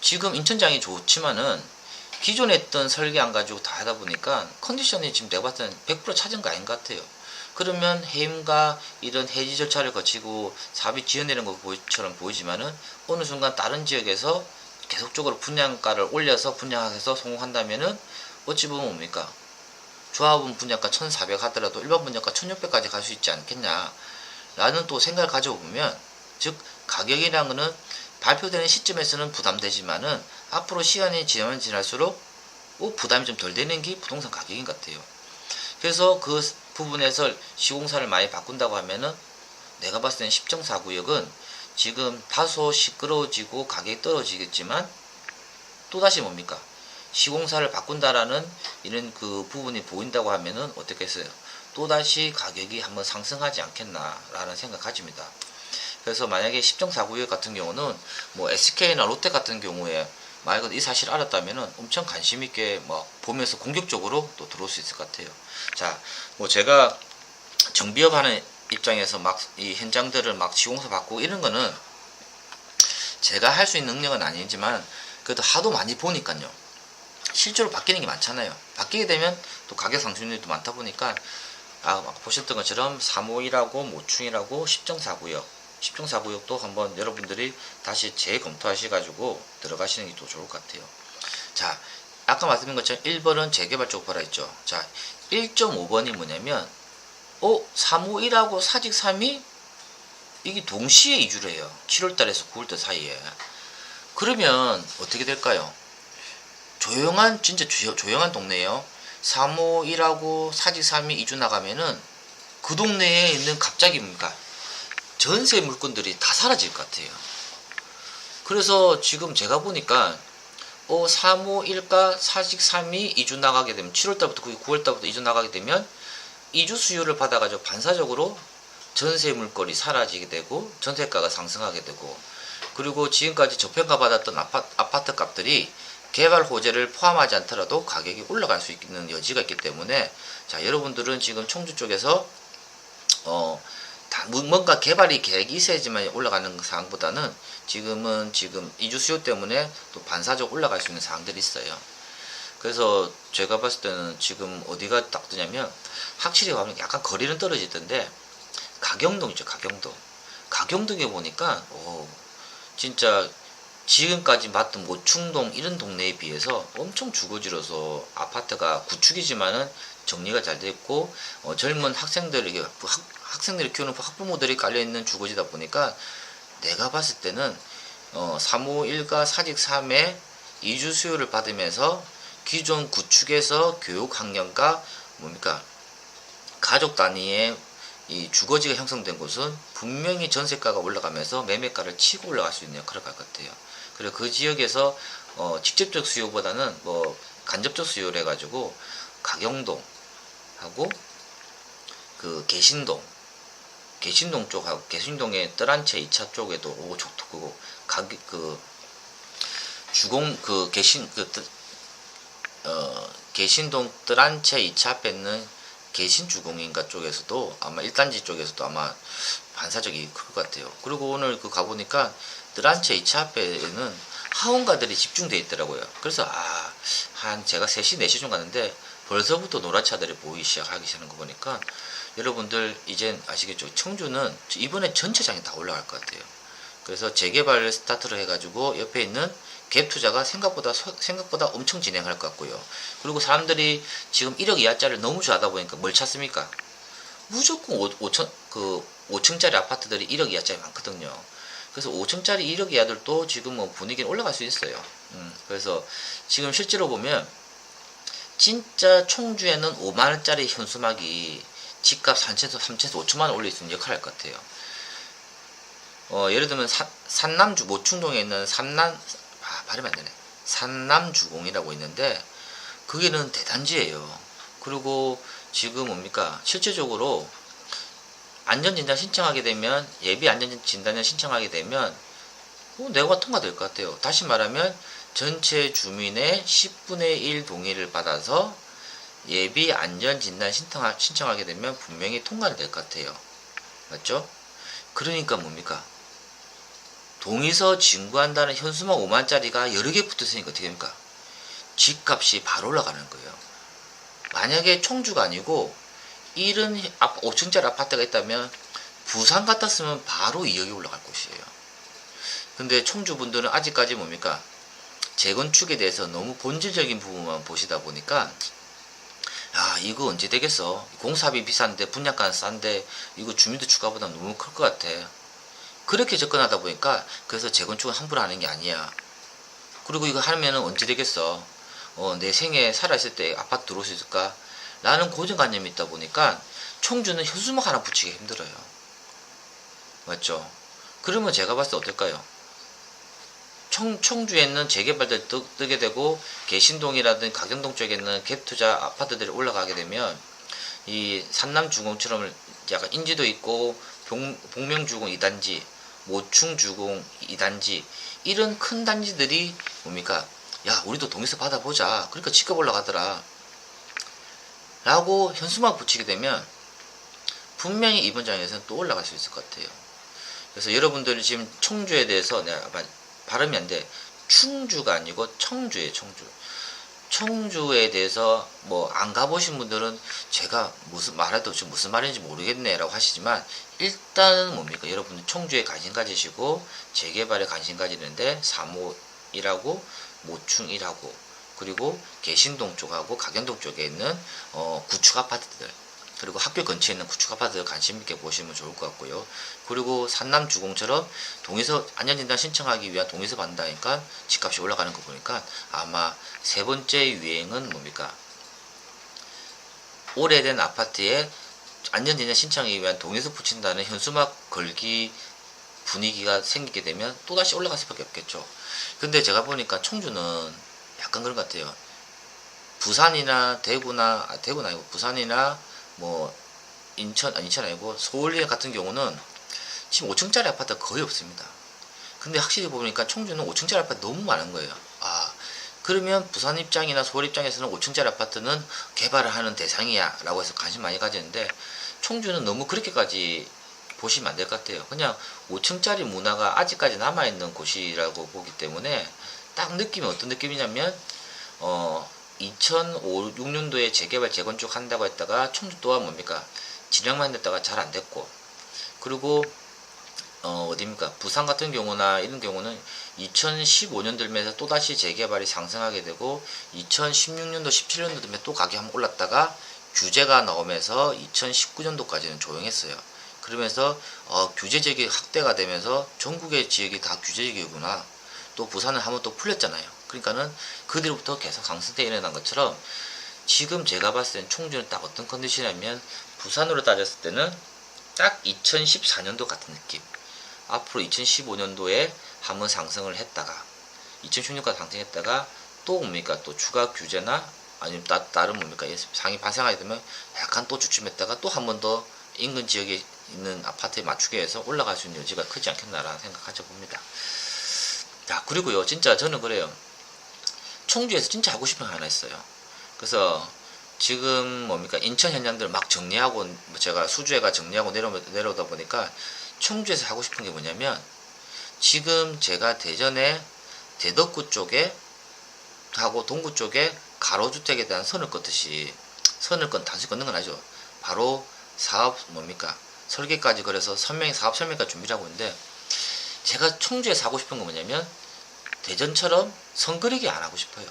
지금 인천장이 좋지만은 기존에 했던 설계 안 가지고 다 하다 보니까 컨디션이 지금 내가 봤을 때는 100% 찾은 거 아닌 것 같아요. 그러면 해임과 이런 해지 절차를 거치고 사업이 지연되는 것처럼 보이지만은 어느 순간 다른 지역에서 계속적으로 분양가를 올려서 분양해서 성공한다면은 어찌 보면 뭡니까? 조합은 분양가 1,400 하더라도 일반 분양가 1,600까지 갈 수 있지 않겠냐 라는 또 생각을 가져보면 즉 가격이라는 것은 발표되는 시점에서는 부담되지만은 앞으로 시간이 지나면 지날수록 부담이 좀 덜 되는 게 부동산 가격인 것 같아요. 그래서 그 부분에서 시공사를 많이 바꾼다고 하면은 내가 봤을 때는 10.4구역은 지금 다소 시끄러워지고 가격이 떨어지겠지만 또다시 뭡니까? 시공사를 바꾼다라는 이런 그 부분이 보인다고 하면은 어떻게 했어요? 또다시 가격이 한번 상승하지 않겠나라는 생각 가집니다. 그래서 만약에 10.4구역 같은 경우는 뭐 SK나 롯데 같은 경우에 만약에 이 사실을 알았다면은 엄청 관심 있게 뭐 보면서 공격적으로 또 들어올 수 있을 것 같아요. 자, 뭐 제가 정비업 하는 입장에서 막 이 현장들을 막 시공사 바꾸고 이런 거는 제가 할 수 있는 능력은 아니지만 그래도 하도 많이 보니까요. 실제로 바뀌는 게 많잖아요. 바뀌게 되면 또 가격 상승률도 많다 보니까 보셨던 것처럼 351하고 모충이라고 10.4구역 10.4구역도 한번 여러분들이 다시 재검토하셔가지고 들어가시는 게 또 좋을 것 같아요. 자, 아까 말씀드린 것처럼 1번은 재개발 쪽 보라 했죠. 자, 1.5번이 뭐냐면 351하고 사직 3이 이게 동시에 이주를 해요. 7월달에서 9월달 사이에. 그러면 어떻게 될까요? 조용한 진짜 조용한 동네예요. 351하고 사직 3이 이주 나가면은 그 동네에 있는 갑자기 뭡니까? 전세 물건들이 다 사라질 것 같아요. 그래서 지금 제가 보니까 351과 사직 3이 이주 나가게 되면 7월달부터 9월달부터 이주 나가게 되면 이주 수요를 받아가지고 반사적으로 전세 물건이 사라지게 되고 전세가가 상승하게 되고 그리고 지금까지 저평가 받았던 아파트 값들이 개발 호재를 포함하지 않더라도 가격이 올라갈 수 있는 여지가 있기 때문에, 자, 여러분들은 지금 청주 쪽에서 뭔가 개발이 계획이 있어야지만 올라가는 상황보다는 지금 이주 수요 때문에 또 반사적 올라갈 수 있는 상황들이 있어요. 그래서 제가 봤을 때는 지금 어디가 딱 뜨냐면, 확실히 가면 약간 거리는 떨어지던데, 가경동 있죠, 가경동. 가경동에 보니까 진짜 지금까지 봤던 뭐 충동 이런 동네에 비해서 엄청 주거지로서 아파트가 구축이지만은 정리가 잘 됐고, 젊은 학생들에게 학생들이 키우는 학부모들이 깔려있는 주거지다 보니까 내가 봤을 때는 351가 사직 3의 이주 수요를 받으면서 기존 구축에서 교육 환경과 뭡니까 가족 단위의 이 주거지가 형성된 곳은 분명히 전세가가 올라가면서 매매가를 치고 올라갈 수 있는 역할을 할 것 같아요. 그리고 그 지역에서 직접적 수요보다는 뭐 간접적 수요를 해가지고 가경동 하고 그 개신동 쪽하고 개신동의 뜰한채 2차 쪽에도 오고 좋고, 가격 주공 개신동 뜰한채 2차 앞에 있는 개신주공인가 쪽에서도 아마 1단지 쪽에서도 아마 반사적이 클 것 같아요. 그리고 오늘 가보니까 뜰한채 2차 앞에는 하원가들이 집중되어 있더라고요. 그래서 제가 3시 4시쯤 갔는데 벌써부터 노란 차들이 보이기 시작하기 시작하는 거 보니까, 여러분들 이젠 아시겠죠? 청주는 이번에 전체장이 다 올라갈 것 같아요. 그래서 재개발 스타트를 해가지고 옆에 있는 갭 투자가 생각보다 엄청 진행할 것 같고요. 그리고 사람들이 지금 1억 이하짜리를 너무 좋아하다 보니까 뭘 찾습니까? 무조건 5층짜리 아파트들이 1억 이하짜리 많거든요. 그래서 5층짜리 1억 이하들도 지금 뭐 분위기는 올라갈 수 있어요. 그래서 지금 실제로 보면 진짜 청주에는 5만원짜리 현수막이 집값 3천에서 5천만원 올릴 수 있는 역할을 할 것 같아요. 예를 들면 모충동에 있는 발음이 안 되네. 산남주공이라고 있는데 거기는 대단지예요. 그리고 지금 뭡니까 실질적으로 안전진단 신청하게 되면, 예비 안전진단을 신청하게 되면 내가 통과될 것 같아요. 다시 말하면 전체 주민의 10분의 1 동의를 받아서 예비 안전진단 신청하게 되면 분명히 통과를 될 것 같아요. 맞죠? 그러니까 뭡니까? 동의서 진구한다는 현수막 5만짜리가 여러 개 붙어있으니까 어떻게 됩니까? 집값이 바로 올라가는 거예요. 만약에 청주가 아니고 5층짜리 아파트가 있다면 부산 같았으면 바로 2억이 올라갈 곳이에요. 근데 청주 분들은 아직까지 뭡니까? 재건축에 대해서 너무 본질적인 부분만 보시다 보니까, 이거 언제 되겠어? 공사비 비싼데 분양가는 싼데 이거 주민들 주가보다 너무 클 것 같아. 그렇게 접근하다 보니까, 그래서 재건축은 함부로 하는 게 아니야. 그리고 이거 하면은 언제 되겠어? 내 생에 살아있을 때 아파트 들어올 수 있을까? 라는 고정관념이 있다 보니까 청주는 현수막 하나 붙이기 힘들어요. 맞죠? 그러면 제가 봤을 때 어떨까요? 청주에는 재개발들 뜨게 되고, 개신동이라든 가경동 쪽에 있는 갭투자 아파트들이 올라가게 되면 이 산남주공처럼 약간 인지도 있고 복명주공 2단지, 모충주공 2단지 이런 큰 단지들이 뭡니까? 야, 우리도 동의서 받아보자. 그러니까 집값 올라가더라 라고 현수막 붙이게 되면 분명히 이번 장에서는 또 올라갈 수 있을 것 같아요. 그래서 여러분들이 지금 청주에 대해서, 내가 발음이 안 돼. 충주가 아니고 청주예요, 청주. 청주에 대해서 뭐 안 가보신 분들은 제가 말해도 지금 무슨 말인지 모르겠네 라고 하시지만, 일단은 뭡니까? 여러분들 청주에 관심 가지시고 재개발에 관심 가지는데 사모일하고 모충일하고 그리고 개신동 쪽하고 가경동 쪽에 있는 구축 아파트들, 그리고 학교 근처에 있는 구축 아파트들 관심 있게 보시면 좋을 것 같고요. 그리고 산남주공처럼 동의서 안전진단 신청하기 위한 동의서 받는다니까 집값이 올라가는 거 보니까 아마 세 번째 유행은 뭡니까? 오래된 아파트에 안전진단 신청하기 위한 동의서 붙인다는 현수막 걸기 분위기가 생기게 되면 또다시 올라갈 수밖에 없겠죠. 근데 제가 보니까 청주는 약간 그런 것 같아요. 부산이나 대구는 아니고 부산이나 뭐 인천 아니고 서울 같은 경우는 지금 5층짜리 아파트가 거의 없습니다. 근데 확실히 보니까 청주는 5층짜리 아파트 너무 많은 거예요. 아, 그러면 부산 입장이나 서울 입장에서는 5층짜리 아파트는 개발을 하는 대상이야 라고 해서 관심 많이 가지는데, 청주는 너무 그렇게까지 보시면 안 될 것 같아요. 그냥 5층짜리 문화가 아직까지 남아있는 곳이라고 보기 때문에, 딱 느낌이 어떤 느낌이냐면 2005, 6년도에 재개발 재건축 한다고 했다가 청주 또한 뭡니까, 진행만 됐다가 잘 안 됐고, 그리고 어디입니까, 부산 같은 경우나 이런 경우는 2015년 들면서 또다시 재개발이 상승하게 되고, 2016년도 17년도 되면 또 가격이 한번 올랐다가 규제가 나오면서 2019년도까지는 조용했어요. 그러면서 규제 지역이 확대가 되면서 전국의 지역이 다 규제 지역이구나, 또 부산은 한번 또 풀렸잖아요. 그러니까는 그 뒤로부터 계속 강성태 일어난 것처럼, 지금 제가 봤을 땐 청주는 딱 어떤 컨디션이냐면, 부산으로 따졌을 때는 딱 2014년도 같은 느낌. 앞으로 2015년도에 한번 상승을 했다가 2016년까지 상승했다가 또 뭡니까, 또 추가 규제나 아니면 다른 뭡니까, 상이 발생하게 되면 약간 또 주춤했다가 또 한 번 더 인근 지역에 있는 아파트에 맞추기 위해서 올라갈 수 있는 여지가 크지 않겠나라는 생각하죠 봅니다. 자, 그리고요, 진짜 저는 그래요. 청주에서 진짜 하고 싶은 게 하나 있어요. 그래서 지금 뭡니까, 인천 현장들 막 정리하고, 제가 수주해가 정리하고 내려오다 보니까 청주에서 하고 싶은 게 뭐냐면, 지금 제가 대전에 대덕구 쪽에 하고 동구 쪽에 가로주택에 대한 선을 껐듯이, 선을 단순히 걷는 건 아니죠. 바로 사업 뭡니까, 설계까지, 그래서 사업 설명까지 준비를 하고 있는데, 제가 청주에서 하고 싶은 건 뭐냐면, 대전처럼 선그리기 안 하고 싶어요.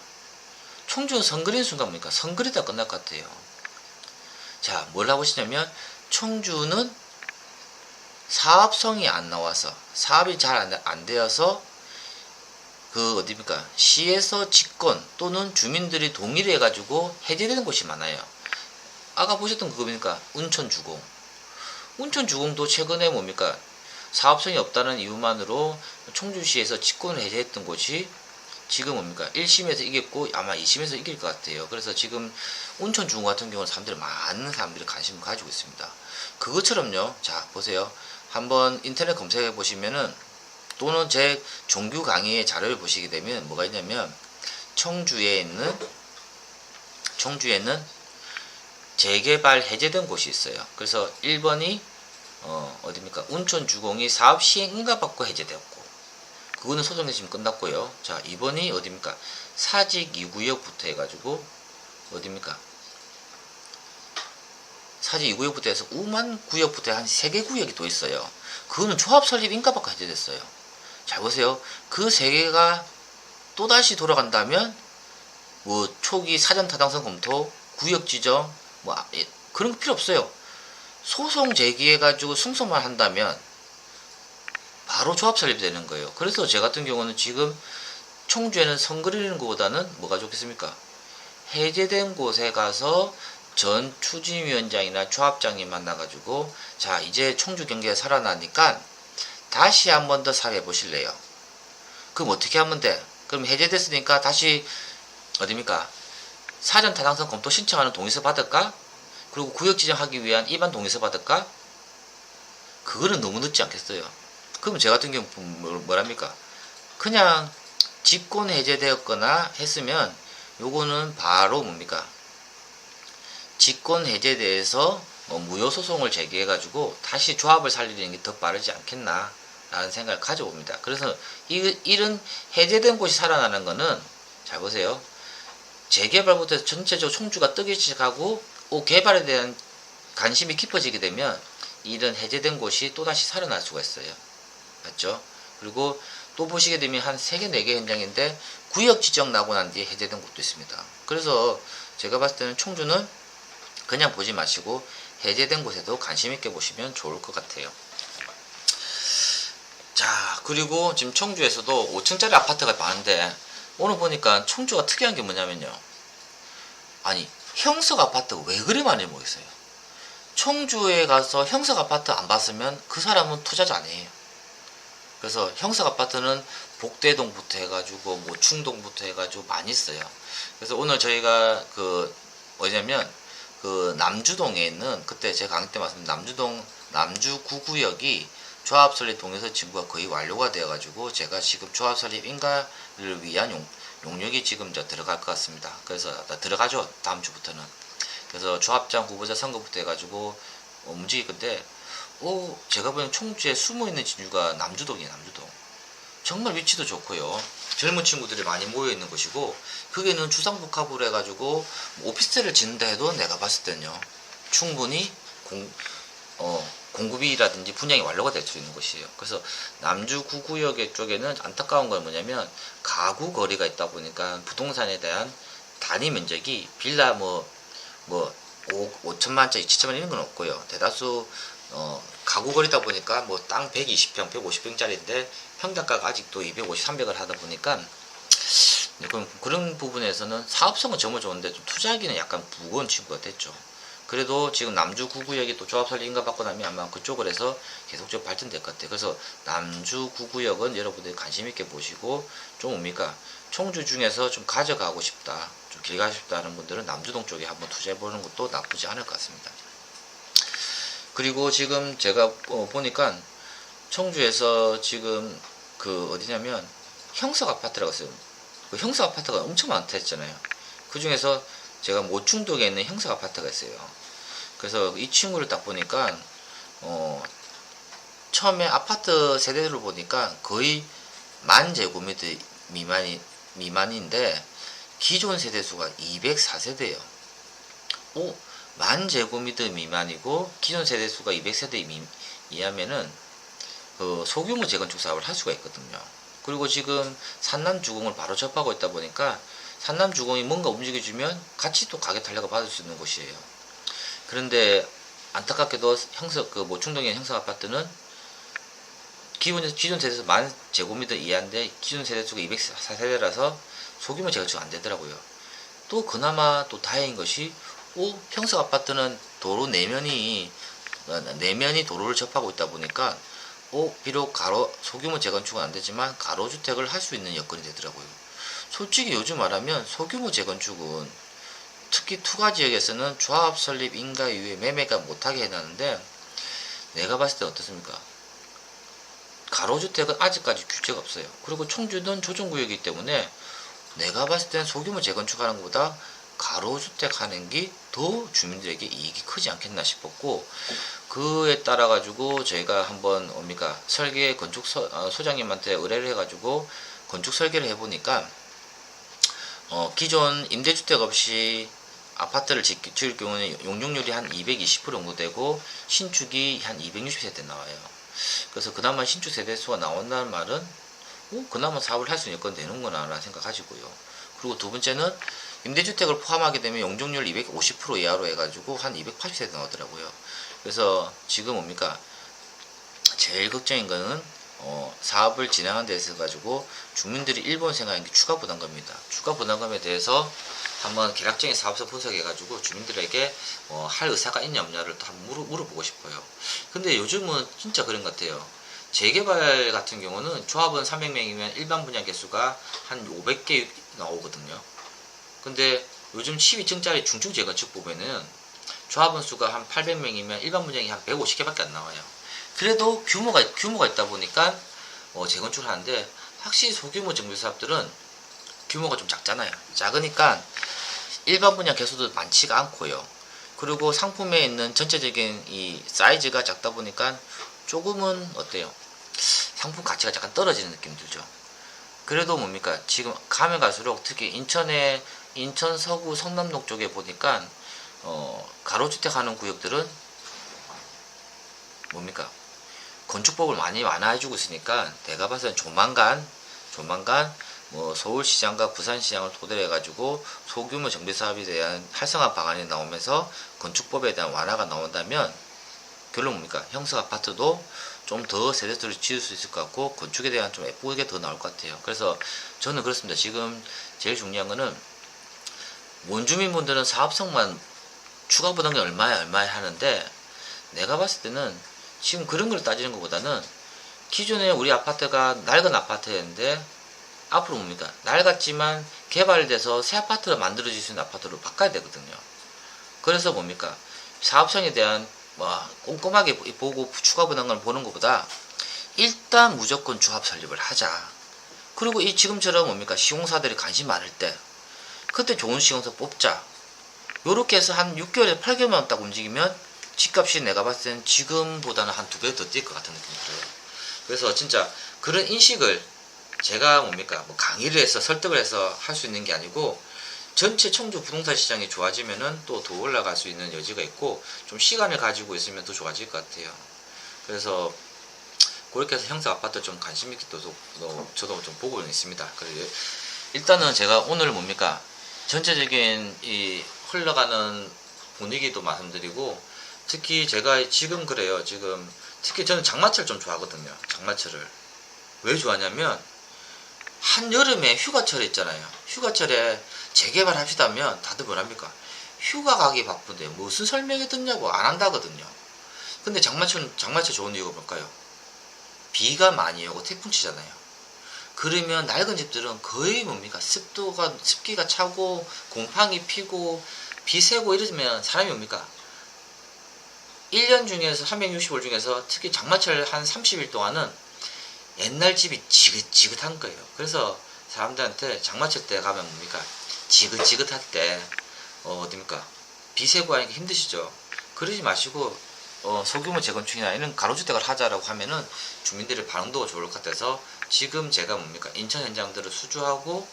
청주는 선그리는 순간 뭡니까, 선그리다 끝날 것 같아요. 자, 뭘 하고 싶냐면, 청주는 사업성이 안 나와서, 사업이 잘 안 되어서, 그 어디입니까, 시에서 직권 또는 주민들이 동의를 해가지고 해제되는 곳이 많아요. 아까 보셨던 그거 뭡니까, 운천주공. 운천주공도 최근에 뭡니까, 사업성이 없다는 이유만으로 청주시에서 직권을 해제했던 곳이 지금 뭡니까, 1심에서 이겼고 아마 2심에서 이길 것 같아요. 그래서 지금 운천주공 같은 경우는 많은 사람들이 관심을 가지고 있습니다. 그것처럼요, 자 보세요, 한번 인터넷 검색해 보시면은, 또는 제 종교 강의의 자료를 보시게 되면 뭐가 있냐면, 청주에 있는 재개발 해제된 곳이 있어요. 그래서 1번이 어디입니까, 운천주공이 사업 시행 인가받고 해제되었고, 그거는 소송 내시면 끝났고요. 자, 2번이 어디입니까, 사직 2구역부터 해가지고 어디입니까, 사직 2구역부터 해서 우만 구역부터 한 3개 구역이 또 있어요. 그거는 조합 설립 인가받고 해제됐어요. 잘 보세요. 그 3개가 또다시 돌아간다면, 뭐 초기 사전 타당성 검토, 구역 지정, 뭐 그런 거 필요 없어요. 소송 제기해가지고 승소만 한다면 바로 조합 설립이 되는 거예요. 그래서 제 같은 경우는 지금 청주에는 선 그리는 것보다는 뭐가 좋겠습니까, 해제된 곳에 가서 전 추진위원장이나 조합장님 만나가지고, 자 이제 청주 경기가 살아나니까 다시 한 번 더 사업해 보실래요? 그럼 어떻게 하면 돼? 그럼 해제됐으니까 다시 어디입니까, 사전 타당성 검토 신청하는 동의서 받을까? 그리고 구역 지정하기 위한 일반 동의서 받을까? 그거는 너무 늦지 않겠어요? 그러면 제 같은 경우 뭐랍니까, 그냥 직권 해제되었거나 했으면 요거는 바로 뭡니까, 직권 해제돼서 무효 소송을 제기해 가지고 다시 조합을 살리는 게 더 빠르지 않겠나 라는 생각을 가져봅니다. 그래서 이런 해제된 곳이 살아나는 거는, 잘 보세요, 재개발부터 해서 전체적으로 청주가 뜨기 시작하고 개발에 대한 관심이 깊어지게 되면 이런 해제된 곳이 또다시 살아날 수가 있어요. 맞죠? 그리고 또 보시게 되면 한 3개, 4개 현장인데 구역 지정 나고 난 뒤에 해제된 곳도 있습니다. 그래서 제가 봤을 때는 청주는 그냥 보지 마시고 해제된 곳에도 관심 있게 보시면 좋을 것 같아요. 자, 그리고 지금 청주에서도 5층짜리 아파트가 많은데, 오늘 보니까 청주가 특이한 게 뭐냐면요, 아니 형석 아파트가 왜 그리 많이 모였어요. 청주에 가서 형석 아파트 안 봤으면 그 사람은 투자자 아니에요. 그래서 형석 아파트는 복대동부터 해가지고 뭐 충동부터 해가지고 많이 있어요. 그래서 오늘 저희가 그 뭐냐면, 그 남주동에 있는, 그때 제가 강의 때 말씀드린 남주 9구역이 조합 설립 동의서 진구가 거의 완료가 되어 가지고 제가 지금 조합 설립 인가를 위한 용역이 지금 이제 들어갈 것 같습니다. 그래서 들어가죠, 다음 주부터는. 그래서 조합장 후보자 선거부터 해가지고 움직일 건데, 제가 보기엔 청주에 숨어있는 진주가 남주동이에요. 남주동 정말 위치도 좋고요, 젊은 친구들이 많이 모여있는 곳이고, 거기는 주상복합으로 해가지고 오피스텔을 짓는다 해도 내가 봤을 때는요 충분히 공급이라든지 분양이 완료가 될 수 있는 곳이에요. 그래서 남주 9구역 쪽에는 안타까운 건 뭐냐면 가구 거리가 있다 보니까 부동산에 대한 단위 면적이 빌라 뭐 5천만짜리 7천만 이런 건 없고요. 대다수 가구 거리다 보니까 뭐 땅 120평 150평짜리인데 평당가가 아직도 250, 300을 하다 보니까 그런 부분에서는 사업성은 정말 좋은데 좀 투자하기는 약간 무거운 친구가 됐죠. 그래도 지금 남주 9구역이 또 조합 설립 인가 받고 나면 아마 그쪽을 해서 계속적으로 발전될 것 같아요. 그래서 남주 9구역은 여러분들이 관심 있게 보시고, 좀 뭡니까 청주 중에서 좀 가져가고 싶다, 좀 길 가고 싶다 하는 분들은 남주동 쪽에 한번 투자해 보는 것도 나쁘지 않을 것 같습니다. 그리고 지금 제가 보니까 청주에서 지금 그 어디냐면 형석 아파트라고 했어요. 그 형석 아파트가 엄청 많다 했잖아요. 그 중에서 제가 모충동에 있는 형석 아파트가 있어요. 그래서 이 친구를 딱 보니까 처음에 아파트 세대를 보니까 거의 10,000제곱미터 미만인데 기존 세대수가 204세대예요. 10,000제곱미터 미만이고 기존 세대수가 200세대 이하면은 소규모 재건축 사업을 할 수가 있거든요. 그리고 지금 산남주공을 바로 접하고 있다 보니까 산남주공이 뭔가 움직여주면 같이 또 가격 탄력을 받을 수 있는 곳이에요. 그런데 안타깝게도 모충동의 형성 아파트는 기존 세대에서 10,000제곱미터 이하인데 기존 세대수가 204세대라서 소규모 재건축 안 되더라고요. 또 그나마 또 다행인 것이 형성 아파트는 도로 내면이 도로를 접하고 있다 보니까 비록 소규모 재건축은 안 되지만 가로주택을 할 수 있는 여건이 되더라고요. 솔직히 요즘 말하면 소규모 재건축은 특히 투가 지역에서는 조합 설립 인가 이후에 매매가 못하게 해놨는데, 내가 봤을 때 어떻습니까? 가로주택은 아직까지 규제가 없어요. 그리고 청주는 조정구역이기 때문에 내가 봤을 때는 소규모 재건축하는 것보다 가로주택 하는 게 더 주민들에게 이익이 크지 않겠나 싶었고, 그에 따라 가지고 저희가 한번 설계 건축 소장님한테 의뢰를 해가지고 건축 설계를 해보니까 기존 임대주택 없이 아파트를 지을 경우는 용적률이 한 220% 정도 되고 신축이 한 260세대 나와요. 그래서 그나마 신축 세대수가 나온다는 말은 그나마 사업을 할 수 있는 건 되는구나 라는 생각 가지고요. 그리고 두 번째는 임대주택을 포함하게 되면 용적률 250% 이하로 해가지고 한 280세대 나오더라고요. 그래서 지금 제일 걱정인 거는 사업을 진행하는 데 있어 가지고 주민들이 일본 생각하는 게 추가 부담금입니다. 추가 부담금에 대해서 한번 계략적인 사업서 분석해 가지고 주민들에게 할 의사가 있냐 없냐를 또 한번 물어보고 싶어요. 근데 요즘은 진짜 그런 것 같아요. 재개발 같은 경우는 조합은 300명이면 일반 분양 개수가 한 500개 나오거든요. 근데 요즘 12층짜리 중층 재건축 보면은 조합원 수가 한 800명이면 일반 분양이 한 150개밖에 안 나와요. 그래도 규모가 있다 보니까 재건축을 하는데, 확실히 소규모 정비사업들은 규모가 좀 작잖아요. 작으니까 일반 분양 개수도 많지가 않고요. 그리고 상품에 있는 전체적인 이 사이즈가 작다 보니까 조금은 어때요? 상품 가치가 약간 떨어지는 느낌 들죠. 그래도 지금 가면 갈수록 특히 인천 서구 성남동 쪽에 보니까 가로주택 하는 구역들은 건축법을 많이 완화해주고 있으니까 내가 봐서는 조만간 서울시장과 부산시장을 토대로 해가지고 소규모 정비사업에 대한 활성화 방안이 나오면서 건축법에 대한 완화가 나온다면 결론 형성 아파트도 좀 더 세대수를 지을 수 있을 것 같고 건축에 대한 좀 예쁘게 더 나올 것 같아요. 그래서 저는 그렇습니다. 지금 제일 중요한 거는 원주민분들은 사업성만 추가 부담금이 얼마야 하는데, 내가 봤을 때는 지금 그런 걸 따지는 것보다는 기존에 우리 아파트가 낡은 아파트였는데 앞으로 낡았지만 개발돼서 새 아파트를 만들어질 수 있는 아파트로 바꿔야 되거든요. 그래서 사업성에 대한 뭐 꼼꼼하게 보고 추가 분할금을 보는 것보다 일단 무조건 조합 설립을 하자. 그리고 이 지금처럼 뭡니까 시공사들이 관심 많을 때 그때 좋은 시공사 뽑자. 요렇게 해서 한 6개월에서 8개월만 딱 움직이면 집값이 내가 봤을 때는 지금보다는 한 2배 더 뛸 것 같은 느낌이 들어요. 그래서 진짜 그런 인식을 제가 뭡니까 뭐 강의를 해서 설득을 해서 할 수 있는 게 아니고 전체 청주 부동산 시장이 좋아지면은 또 더 올라갈 수 있는 여지가 있고 좀 시간을 가지고 있으면 더 좋아질 것 같아요. 그래서 그렇게 해서 형사 아파트 좀 관심 있게 저도 좀 보고 있습니다. 그래서 일단은 제가 오늘 뭡니까 전체적인 이 흘러가는 분위기도 말씀드리고 특히 제가 지금 그래요. 지금 특히 저는 장마철 좀 좋아하거든요. 장마철을 왜 좋아하냐면 한여름에 휴가철에 있잖아요. 휴가철에 재개발 합시다면 다들 뭐랍니까? 휴가 가기 바쁜데 무슨 설명이 듣냐고 안 한다거든요. 근데 장마철 좋은 이유가 뭘까요? 비가 많이 오고 태풍 치잖아요. 그러면 낡은 집들은 거의 뭡니까? 습기가 차고 곰팡이 피고 비 새고 이러면 사람이 뭡니까? 1년 중에서 365일 중에서 특히 장마철 한 30일 동안은 옛날 집이 지긋지긋한 거예요. 그래서 사람들한테 장마철 때 가면 뭡니까? 지긋지긋할 때 어딥니까? 비 새고 하니까 힘드시죠? 그러지 마시고 소규모 재건축이나 이런 가로주택을 하자라고 하면은 주민들의 반응도가 좋을 것 같아서 지금 제가 뭡니까? 인천 현장들을 수주하고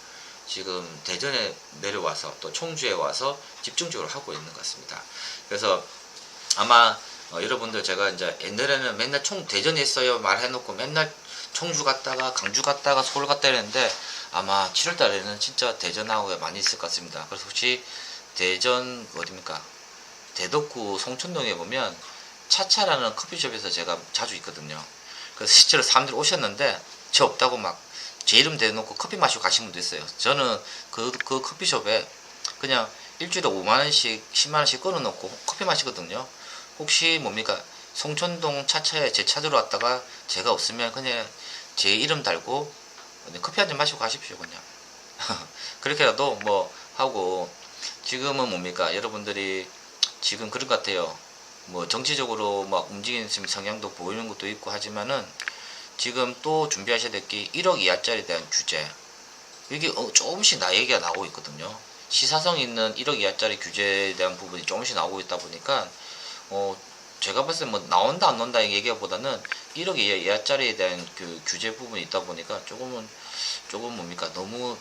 지금 대전에 내려와서 또 청주에 와서 집중적으로 하고 있는 것 같습니다. 그래서 아마 여러분들 제가 이제 옛날에는 맨날 대전에 있어요 말해놓고 맨날 청주 갔다가 강주 갔다가 서울 갔다 이랬는데 아마 7월 달에는 진짜 대전하고 많이 있을 것 같습니다. 그래서 혹시 대전 어딥니까? 대덕구 송천동에 보면 차차라는 커피숍에서 제가 자주 있거든요. 그래서 실제로 사람들이 오셨는데 저 없다고 막 제 이름 대놓고 커피 마시고 가신 분도 있어요. 저는 그 커피숍에 그냥 일주일에 5만원씩 10만원씩 끊어놓고 커피 마시거든요. 혹시 뭡니까 송천동 차차에 제 찾으러 왔다가 제가 없으면 그냥 제 이름 달고 커피 한잔 마시고 가십시오 그냥. 그렇게라도 뭐 하고 지금은 뭡니까 여러분들이 지금 그런 것 같아요. 뭐 정치적으로 막 움직이는 성향도 보이는 것도 있고 하지만은 지금 또 준비하셔야 될 게 1억 이하짜리에 대한 규제 이게 조금씩 얘기가 나오고 있거든요. 시사성 있는 1억 이하짜리 규제에 대한 부분이 조금씩 나오고 있다 보니까 제가 봤을 때 뭐 나온다 안 나온다 얘기보다는 1억 이하짜리에 대한 그 규제 부분이 있다 보니까 조금 뭡니까 너무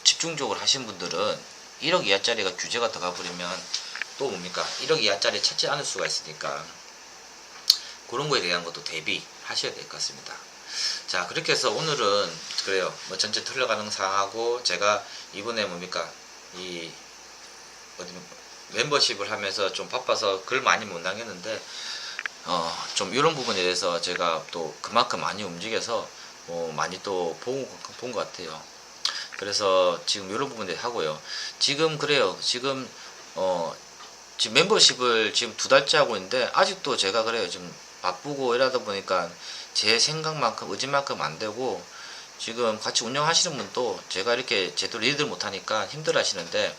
집중적으로 하신 분들은 1억 이하짜리가 규제가 들어가 버리면 또 뭡니까 1억 이하짜리 찾지 않을 수가 있으니까 그런 거에 대한 것도 대비하셔야 될 것 같습니다. 자 그렇게 해서 오늘은 그래요 뭐 전체 흘러가는 상황하고 제가 이번에 뭡니까 이 멤버십을 하면서 좀 바빠서 글 많이 못 남겼는데 좀 이런 부분에 대해서 제가 또 그만큼 많이 움직여서 많이 또 본 것 같아요. 그래서 지금 이런 부분에 하고요. 지금 그래요. 지금 멤버십을 지금 2달째 하고 있는데 아직도 제가 그래요. 좀 바쁘고 이러다 보니까 제 생각만큼 의지만큼 안 되고 지금 같이 운영하시는 분도 제가 이렇게 제대로 리드를 못하니까 힘들어 하시는데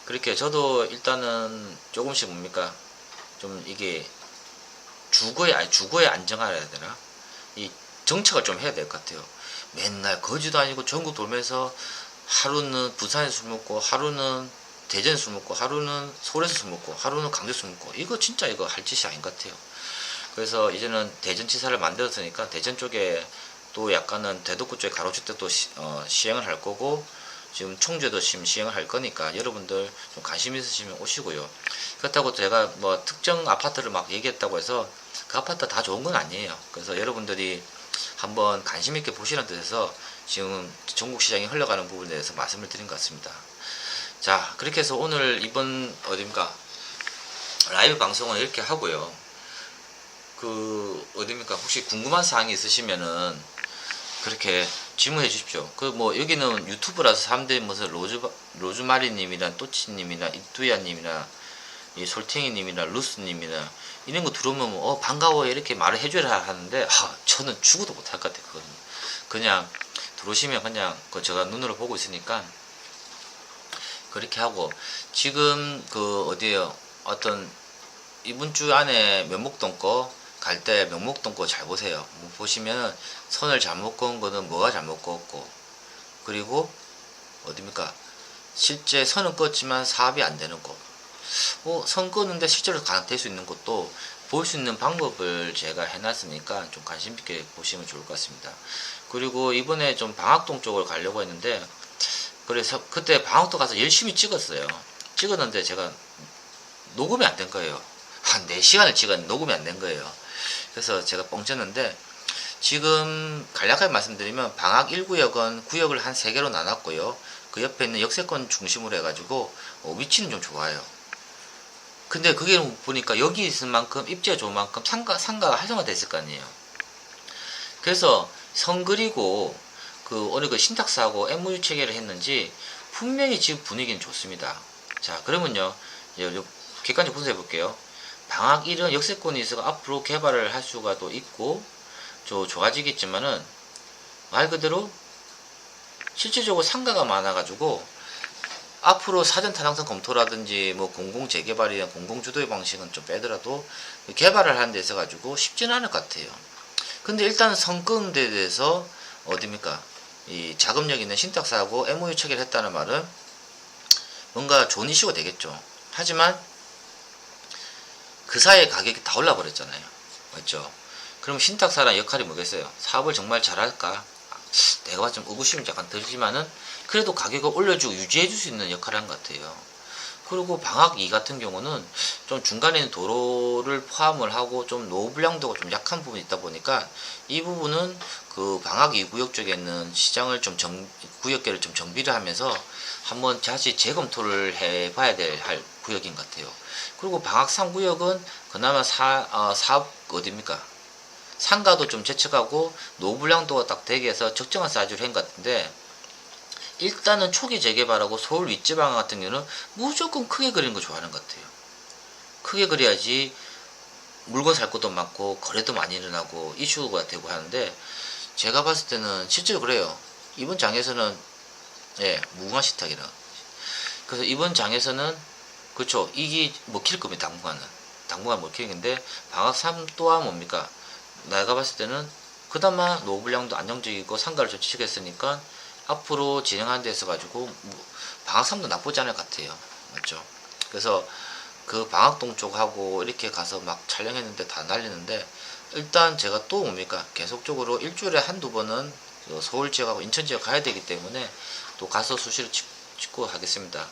그렇게 저도 일단은 조금씩 뭡니까 좀 이게 주거의 안정화를 해야 되나 이 정책을 좀 해야 될 것 같아요. 맨날 거지도 아니고 전국 돌면서 하루는 부산에서 술 먹고 하루는 대전에서 술 먹고 하루는 서울에서 술 먹고 하루는 강주에서 술 먹고 이거 진짜 이거 할 짓이 아닌 것 같아요. 그래서 이제는 대전지사를 만들었으니까 대전 쪽에 또 약간은 대덕구 쪽에 가로주택도 시행을 할 거고 지금 청주에도 지금 시행을 할 거니까 여러분들 좀 관심 있으시면 오시고요. 그렇다고 제가 뭐 특정 아파트를 막 얘기했다고 해서 그 아파트 다 좋은 건 아니에요. 그래서 여러분들이 한번 관심 있게 보시는 뜻에서 지금 전국 시장이 흘러가는 부분에 대해서 말씀을 드린 것 같습니다. 자 그렇게 해서 오늘 이번 어딥니까 라이브 방송은 이렇게 하고요. 어딥니까 혹시 궁금한 사항이 있으시면은 그렇게 질문해 주십시오. 뭐 여기는 유튜브라서 사람들이 무슨 로즈마리님이나 또치님이나 이뚜야님이나 이 솔탱이님이나 루스님이나 이런 거 들어오면 반가워요 이렇게 말을 해줘야 하는데 저는 죽어도 못할 것 같아요. 그냥 들어오시면 그냥 제가 눈으로 보고 있으니까 그렇게 하고 지금 어디에요 어떤 이번 주 안에 면목동 거 갈 때 면목동 거 잘 보세요. 뭐 보시면 선을 잘못 그은 거는 뭐가 잘못 그었고, 그리고 어딥니까? 실제 선은 그었지만 사업이 안 되는 거. 선 그었는데 실제로 될 수 있는 것도 볼 수 있는 방법을 제가 해놨으니까 좀 관심 있게 보시면 좋을 것 같습니다. 그리고 이번에 좀 방학동 쪽으로 가려고 했는데, 그래서 그때 방학동 가서 열심히 찍었어요. 찍었는데 제가 녹음이 안 된 거예요. 한 4시간을 찍었는데 녹음이 안 된 거예요. 그래서 제가 뻥쳤는데, 지금 간략하게 말씀드리면 방학 1구역은 구역을 한 3개로 나눴고요. 그 옆에 있는 역세권 중심으로 해가지고 위치는 좀 좋아요. 근데 그게 보니까 여기 있을 만큼 입지가 좋은 만큼 상가가 활성화돼 있을 거 아니에요. 그래서 선 그리고 오늘 그 신탁사하고 MOU 체결을 했는지 분명히 지금 분위기는 좋습니다. 자, 그러면요, 객관적 분석해 볼게요. 방학 1은 역세권이 있어서 앞으로 개발을 할 수가 또 있고 좋아지겠지만은, 말 그대로 실질적으로 상가가 많아가지고 앞으로 사전 타당성 검토라든지 뭐 공공 재개발이나 공공 주도의 방식은 좀 빼더라도 개발을 하는 데 있어 가지고 쉽지는 않을 것 같아요. 근데 일단 성금대에 대해서 어딥니까? 이 자금력 있는 신탁사하고 MOU 체결을 했다는 말은 뭔가 좋은 이슈가 되겠죠. 하지만 그 사이에 가격이 다 올라 버렸잖아요. 맞죠? 그럼 신탁사란 역할이 뭐겠어요? 사업을 정말 잘할까? 내가 봤을 때 좀 의구심이 약간 들지만은 그래도 가격을 올려주고 유지해줄 수 있는 역할을 한 것 같아요. 그리고 방학 2 같은 경우는 좀 중간에 있는 도로를 포함을 하고 좀 노후 불량도가 좀 약한 부분이 있다 보니까 이 부분은 그 방학 2 구역 쪽에 있는 시장을 좀 구역계를 좀 정비를 하면서 한번 다시 재검토를 해봐야 할 구역인 것 같아요. 그리고 방학 3 구역은 그나마 사업 어딥니까? 상가도 좀 제척하고 노후 불량도가 딱 되게 해서 적정한 사이즈로 한 것 같은데, 일단은 초기 재개발하고 서울 윗지방 같은 경우는 무조건 크게 그리는 거 좋아하는 것 같아요. 크게 그려야지 물건 살 것도 많고 거래도 많이 일어나고 이슈가 되고 하는데, 제가 봤을 때는 실제로 그래요. 이번 장에서는 무궁화 식탁이라. 그래서 이번 장에서는 그렇죠. 이게 먹힐 겁니다. 당분간 먹히는데, 방학 3 또한 뭡니까? 내가 봤을 때는 그나마 노후 불량도 안정적이고 상가를 좀 지켰으니까 앞으로 진행하는 데 있어 가지고 방학 3도 나쁘지 않을 것 같아요. 맞죠? 그래서 그 방학동 쪽하고 이렇게 가서 막 촬영했는데 다 날리는데, 일단 제가 또 뭡니까? 계속적으로 일주일에 한두 번은 서울 지역하고 인천 지역 가야 되기 때문에 또 가서 수시로 찍고 하겠습니다.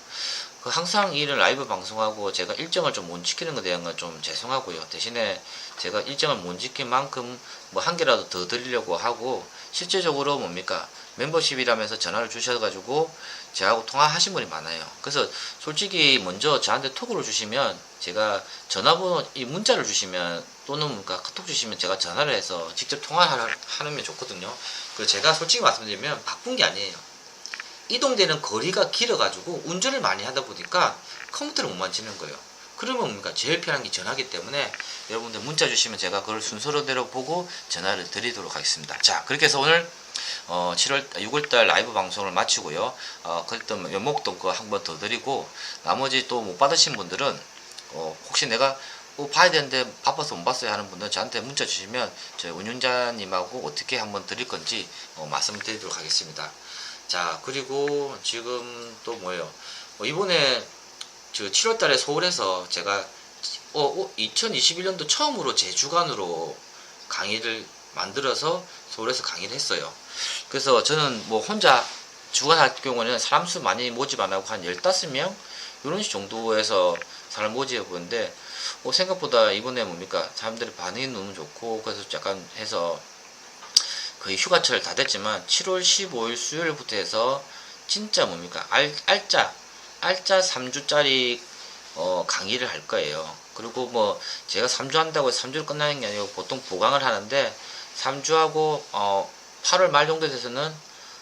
항상 이를 라이브 방송하고 제가 일정을 좀 못 지키는 것에 대한 건 좀 죄송하고요. 대신에 제가 일정을 못 지킨 만큼 뭐 한 개라도 더 드리려고 하고, 실제적으로 뭡니까? 멤버십이라면서 전화를 주셔가지고 저하고 통화하신 분이 많아요. 그래서 솔직히 먼저 저한테 톡으로 주시면, 제가 전화번호 이 문자를 주시면 또는 뭔가 카톡 주시면 제가 전화를 해서 직접 통화하면 좋거든요. 그리고 제가 솔직히 말씀드리면 바쁜 게 아니에요. 이동되는 거리가 길어가지고 운전을 많이 하다 보니까 컴퓨터를 못 만지는 거예요. 그러면 뭡니까? 제일 편한 게 전화기 때문에 여러분들 문자 주시면 제가 그걸 순서대로 보고 전화를 드리도록 하겠습니다. 자, 그렇게 해서 오늘 6월달 라이브 방송을 마치고요. 그때 연목동 거 한 번 더 드리고, 나머지 또 못 받으신 분들은 혹시 내가 봐야 되는데 바빠서 못 봤어요 하는 분들은 저한테 문자 주시면 저희 운영자님하고 어떻게 한번 드릴 건지 말씀드리도록 하겠습니다. 자, 그리고 지금 또 뭐예요? 이번에 7월달에 서울에서 제가 2021년도 처음으로 제 주관으로 강의를 만들어서 서울에서 강의를 했어요. 그래서 저는 뭐 혼자 주관할 경우는 사람 수 많이 모집 안 하고 한 15명 이런 정도에서 사람 모집해 보는데, 생각보다 이번에 뭡니까? 사람들의 반응이 너무 좋고, 그래서 약간 해서 거의 휴가철 다 됐지만 7월 15일 수요일부터 해서 진짜 뭡니까? 알짜 3주짜리 강의를 할 거예요. 그리고 뭐 제가 3주 한다고 해서 3주로 끝나는 게 아니고 보통 보강을 하는데, 3주하고 8월 말 정도 돼서는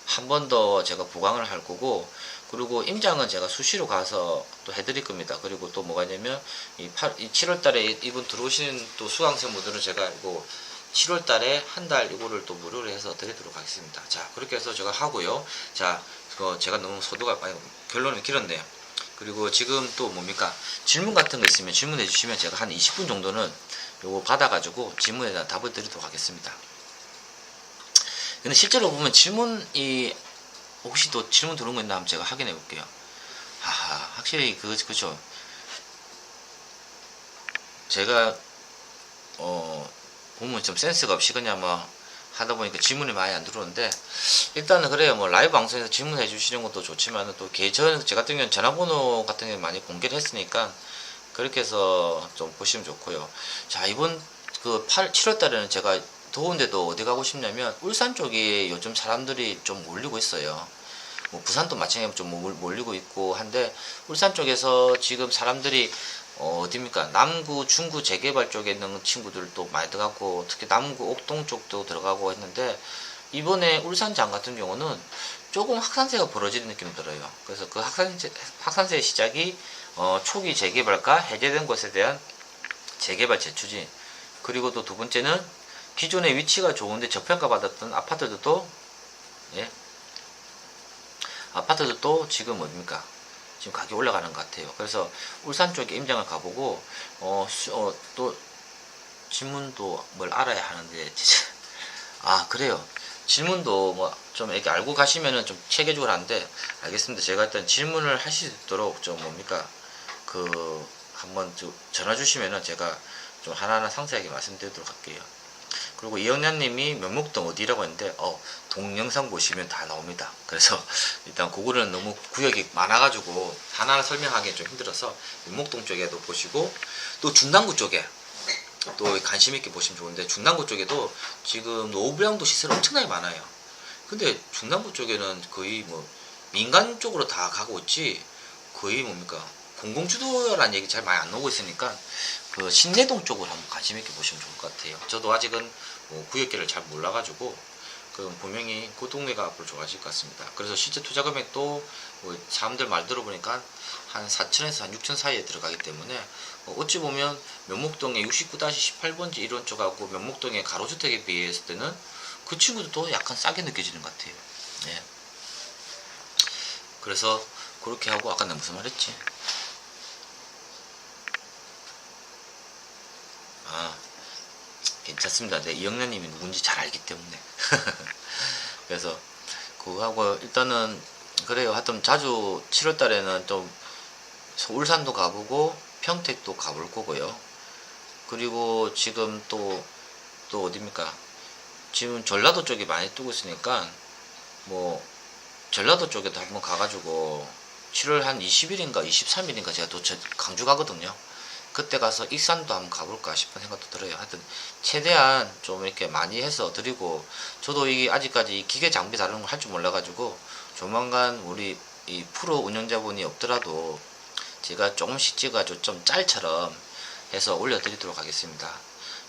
한 번 더 제가 보강을 할 거고, 그리고 임장은 제가 수시로 가서 또 해드릴 겁니다. 그리고 또 뭐가 냐면 이 7월 달에 이분 들어오시는 또 수강생분들은 제가 이거 7월 달에 한 달 이거를 또 무료로 해서 드리도록 하겠습니다. 자, 그렇게 해서 제가 하고요. 자, 제가 너무 소두가 결론이 길었네요. 그리고 지금 또 뭡니까? 질문 같은 거 있으면 질문해 주시면 제가 한 20분 정도는 요거 받아가지고 질문에 대한 답을 드리도록 하겠습니다. 근데 실제로 보면 질문이 혹시 또 질문 들어온 거 있나 한번 제가 확인해 볼게요. 확실히 그죠. 제가 보면 좀 센스가 없이 그냥 뭐 하다 보니까 질문이 많이 안 들어오는데, 일단은 그래요. 뭐 라이브 방송에서 질문해 주시는 것도 좋지만 또 계정 제 같은 경우는 전화번호 같은 게 많이 공개를 했으니까 그렇게 해서 좀 보시면 좋고요. 자, 이번 그 7월 달에는 제가 더운데도 어디 가고 싶냐면 울산 쪽에 요즘 사람들이 좀 몰리고 있어요. 뭐 부산도 마찬가지로 좀 몰리고 있고 한데, 울산 쪽에서 지금 사람들이 어디입니까? 남구, 중구 재개발 쪽에 있는 친구들도 많이 들어가고, 특히 남구 옥동 쪽도 들어가고 했는데, 이번에 울산장 같은 경우는 조금 확산세가 벌어지는 느낌이 들어요. 그래서 그 확산세의 시작이 초기 재개발과 해제된 곳에 대한 재개발 재추진, 그리고 또 두 번째는 기존의 위치가 좋은데 저평가 받았던 아파트들도, 예, 아파트들도 지금 어딥니까? 지금 가격이 올라가는 것 같아요. 그래서 울산 쪽에 임장을 가보고 또 질문도 뭘 알아야 하는데 그래요. 질문도 뭐 좀 이렇게 알고 가시면은 좀 체계적으로 하는데, 알겠습니다. 제가 일단 질문을 하실 수 있도록 좀 뭡니까 한번 전화 주시면은 제가 좀 하나하나 상세하게 말씀드리도록 할게요. 그리고 이영란님이 면목동 어디라고 했는데 동영상 보시면 다 나옵니다. 그래서 일단 그거는 너무 구역이 많아가지고 하나하나 설명하기 좀 힘들어서 면목동 쪽에도 보시고, 또 중랑구 쪽에 또 관심 있게 보시면 좋은데, 중랑구 쪽에도 지금 노후불량도 시설 엄청나게 많아요. 근데 중랑구 쪽에는 거의 뭐 민간 쪽으로 다 가고 있지, 거의 뭡니까 공공주도라는 얘기 잘 많이 안 나오고 있으니까 그 신내동 쪽으로 한번 관심 있게 보시면 좋을 것 같아요. 저도 아직은 뭐 구역계를 잘 몰라가지고 분명히 그 동네가 앞으로 좋아질 것 같습니다. 그래서 실제 투자 금액도 뭐 사람들 말 들어보니까 한 4천에서 한 6천 사이에 들어가기 때문에 어찌 보면 면목동의 69-18번지 이런 쪽하고 면목동의 가로주택에 비했을 때는 그 친구들도 약간 싸게 느껴지는 것 같아요. 네. 그래서 그렇게 하고, 아까 내가 무슨 말 했지? 괜찮습니다. 네, 이영란님이 누군지 잘 알기 때문에. 그래서 그거하고 일단은 그래요. 하여튼 자주 7월 달에는 좀 울산도 가보고 평택도 가볼 거고요. 그리고 지금 또 어디입니까? 지금 전라도 쪽이 많이 뜨고 있으니까 뭐 전라도 쪽에도 한번 가가지고 7월 한 20일인가 23일인가 제가 또 강주 가거든요. 그때 가서 익산도 한번 가볼까 싶은 생각도 들어요. 하여튼 최대한 좀 이렇게 많이 해서 드리고, 저도 이게 아직까지 기계 장비 다루는 걸 할 줄 몰라가지고 조만간 우리 이 프로 운영자분이 없더라도 제가 조금씩 찍어가지고 좀 짤처럼 해서 올려드리도록 하겠습니다.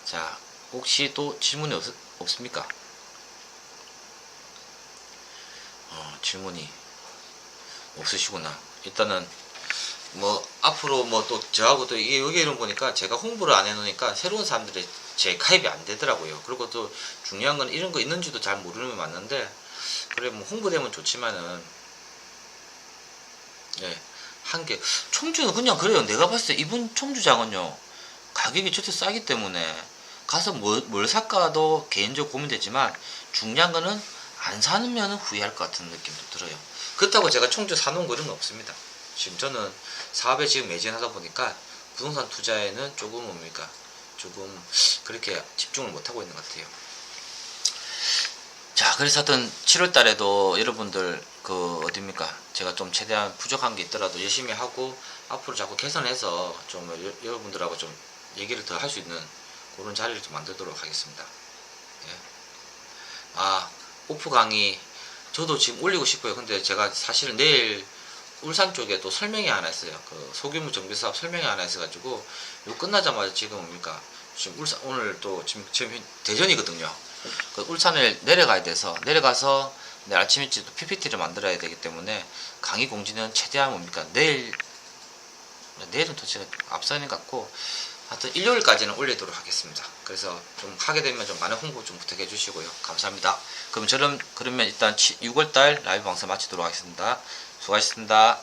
자, 혹시 또 질문이 없습니까? 질문이 없으시구나. 일단은 뭐 앞으로 뭐 또 저하고 또 이게 여기 이런 보니까 제가 홍보를 안 해놓으니까 새로운 사람들이 제 가입이 안 되더라고요. 그리고 또 중요한 건 이런 거 있는지도 잘 모르는 게 맞는데, 그래 뭐 홍보되면 좋지만은 한 개 청주는 그냥 그래요. 내가 봤을 때 이분 청주장은요 가격이 절대 싸기 때문에 가서 뭘 살까도 개인적으로 고민되지만, 중요한 거는 안 사면 후회할 것 같은 느낌도 들어요. 그렇다고 제가 청주 사놓은 거 이런 거 없습니다. 지금 저는 사업에 지금 매진하다 보니까 부동산 투자에는 조금 그렇게 집중을 못하고 있는 것 같아요. 자, 그래서 하여튼 7월 달에도 여러분들 어딥니까? 제가 좀 최대한 부족한 게 있더라도 열심히 하고 앞으로 자꾸 개선해서 좀 여러분들하고 좀 얘기를 더 할 수 있는 그런 자리를 좀 만들도록 하겠습니다. 예. 오프 강의 저도 지금 올리고 싶어요. 근데 제가 사실은 내일 울산 쪽에 또 설명회 하나 있어요. 소규모 정비사업 설명회 하나 있어가지고 이거 끝나자마자 지금 뭡니까? 지금 오늘 또 지금 대전이거든요. 울산을 내려가야 돼서 내려가서 내일 아침 일찍 또 PPT를 만들어야 되기 때문에 강의 공지는 최대한 뭡니까? 내일은 또 제가 앞서는 것 같고, 하여튼 일요일까지는 올리도록 하겠습니다. 그래서 좀 하게 되면 좀 많은 홍보 좀 부탁해 주시고요. 감사합니다. 그러면 일단 6월달 라이브 방송 마치도록 하겠습니다. 수고하셨습니다.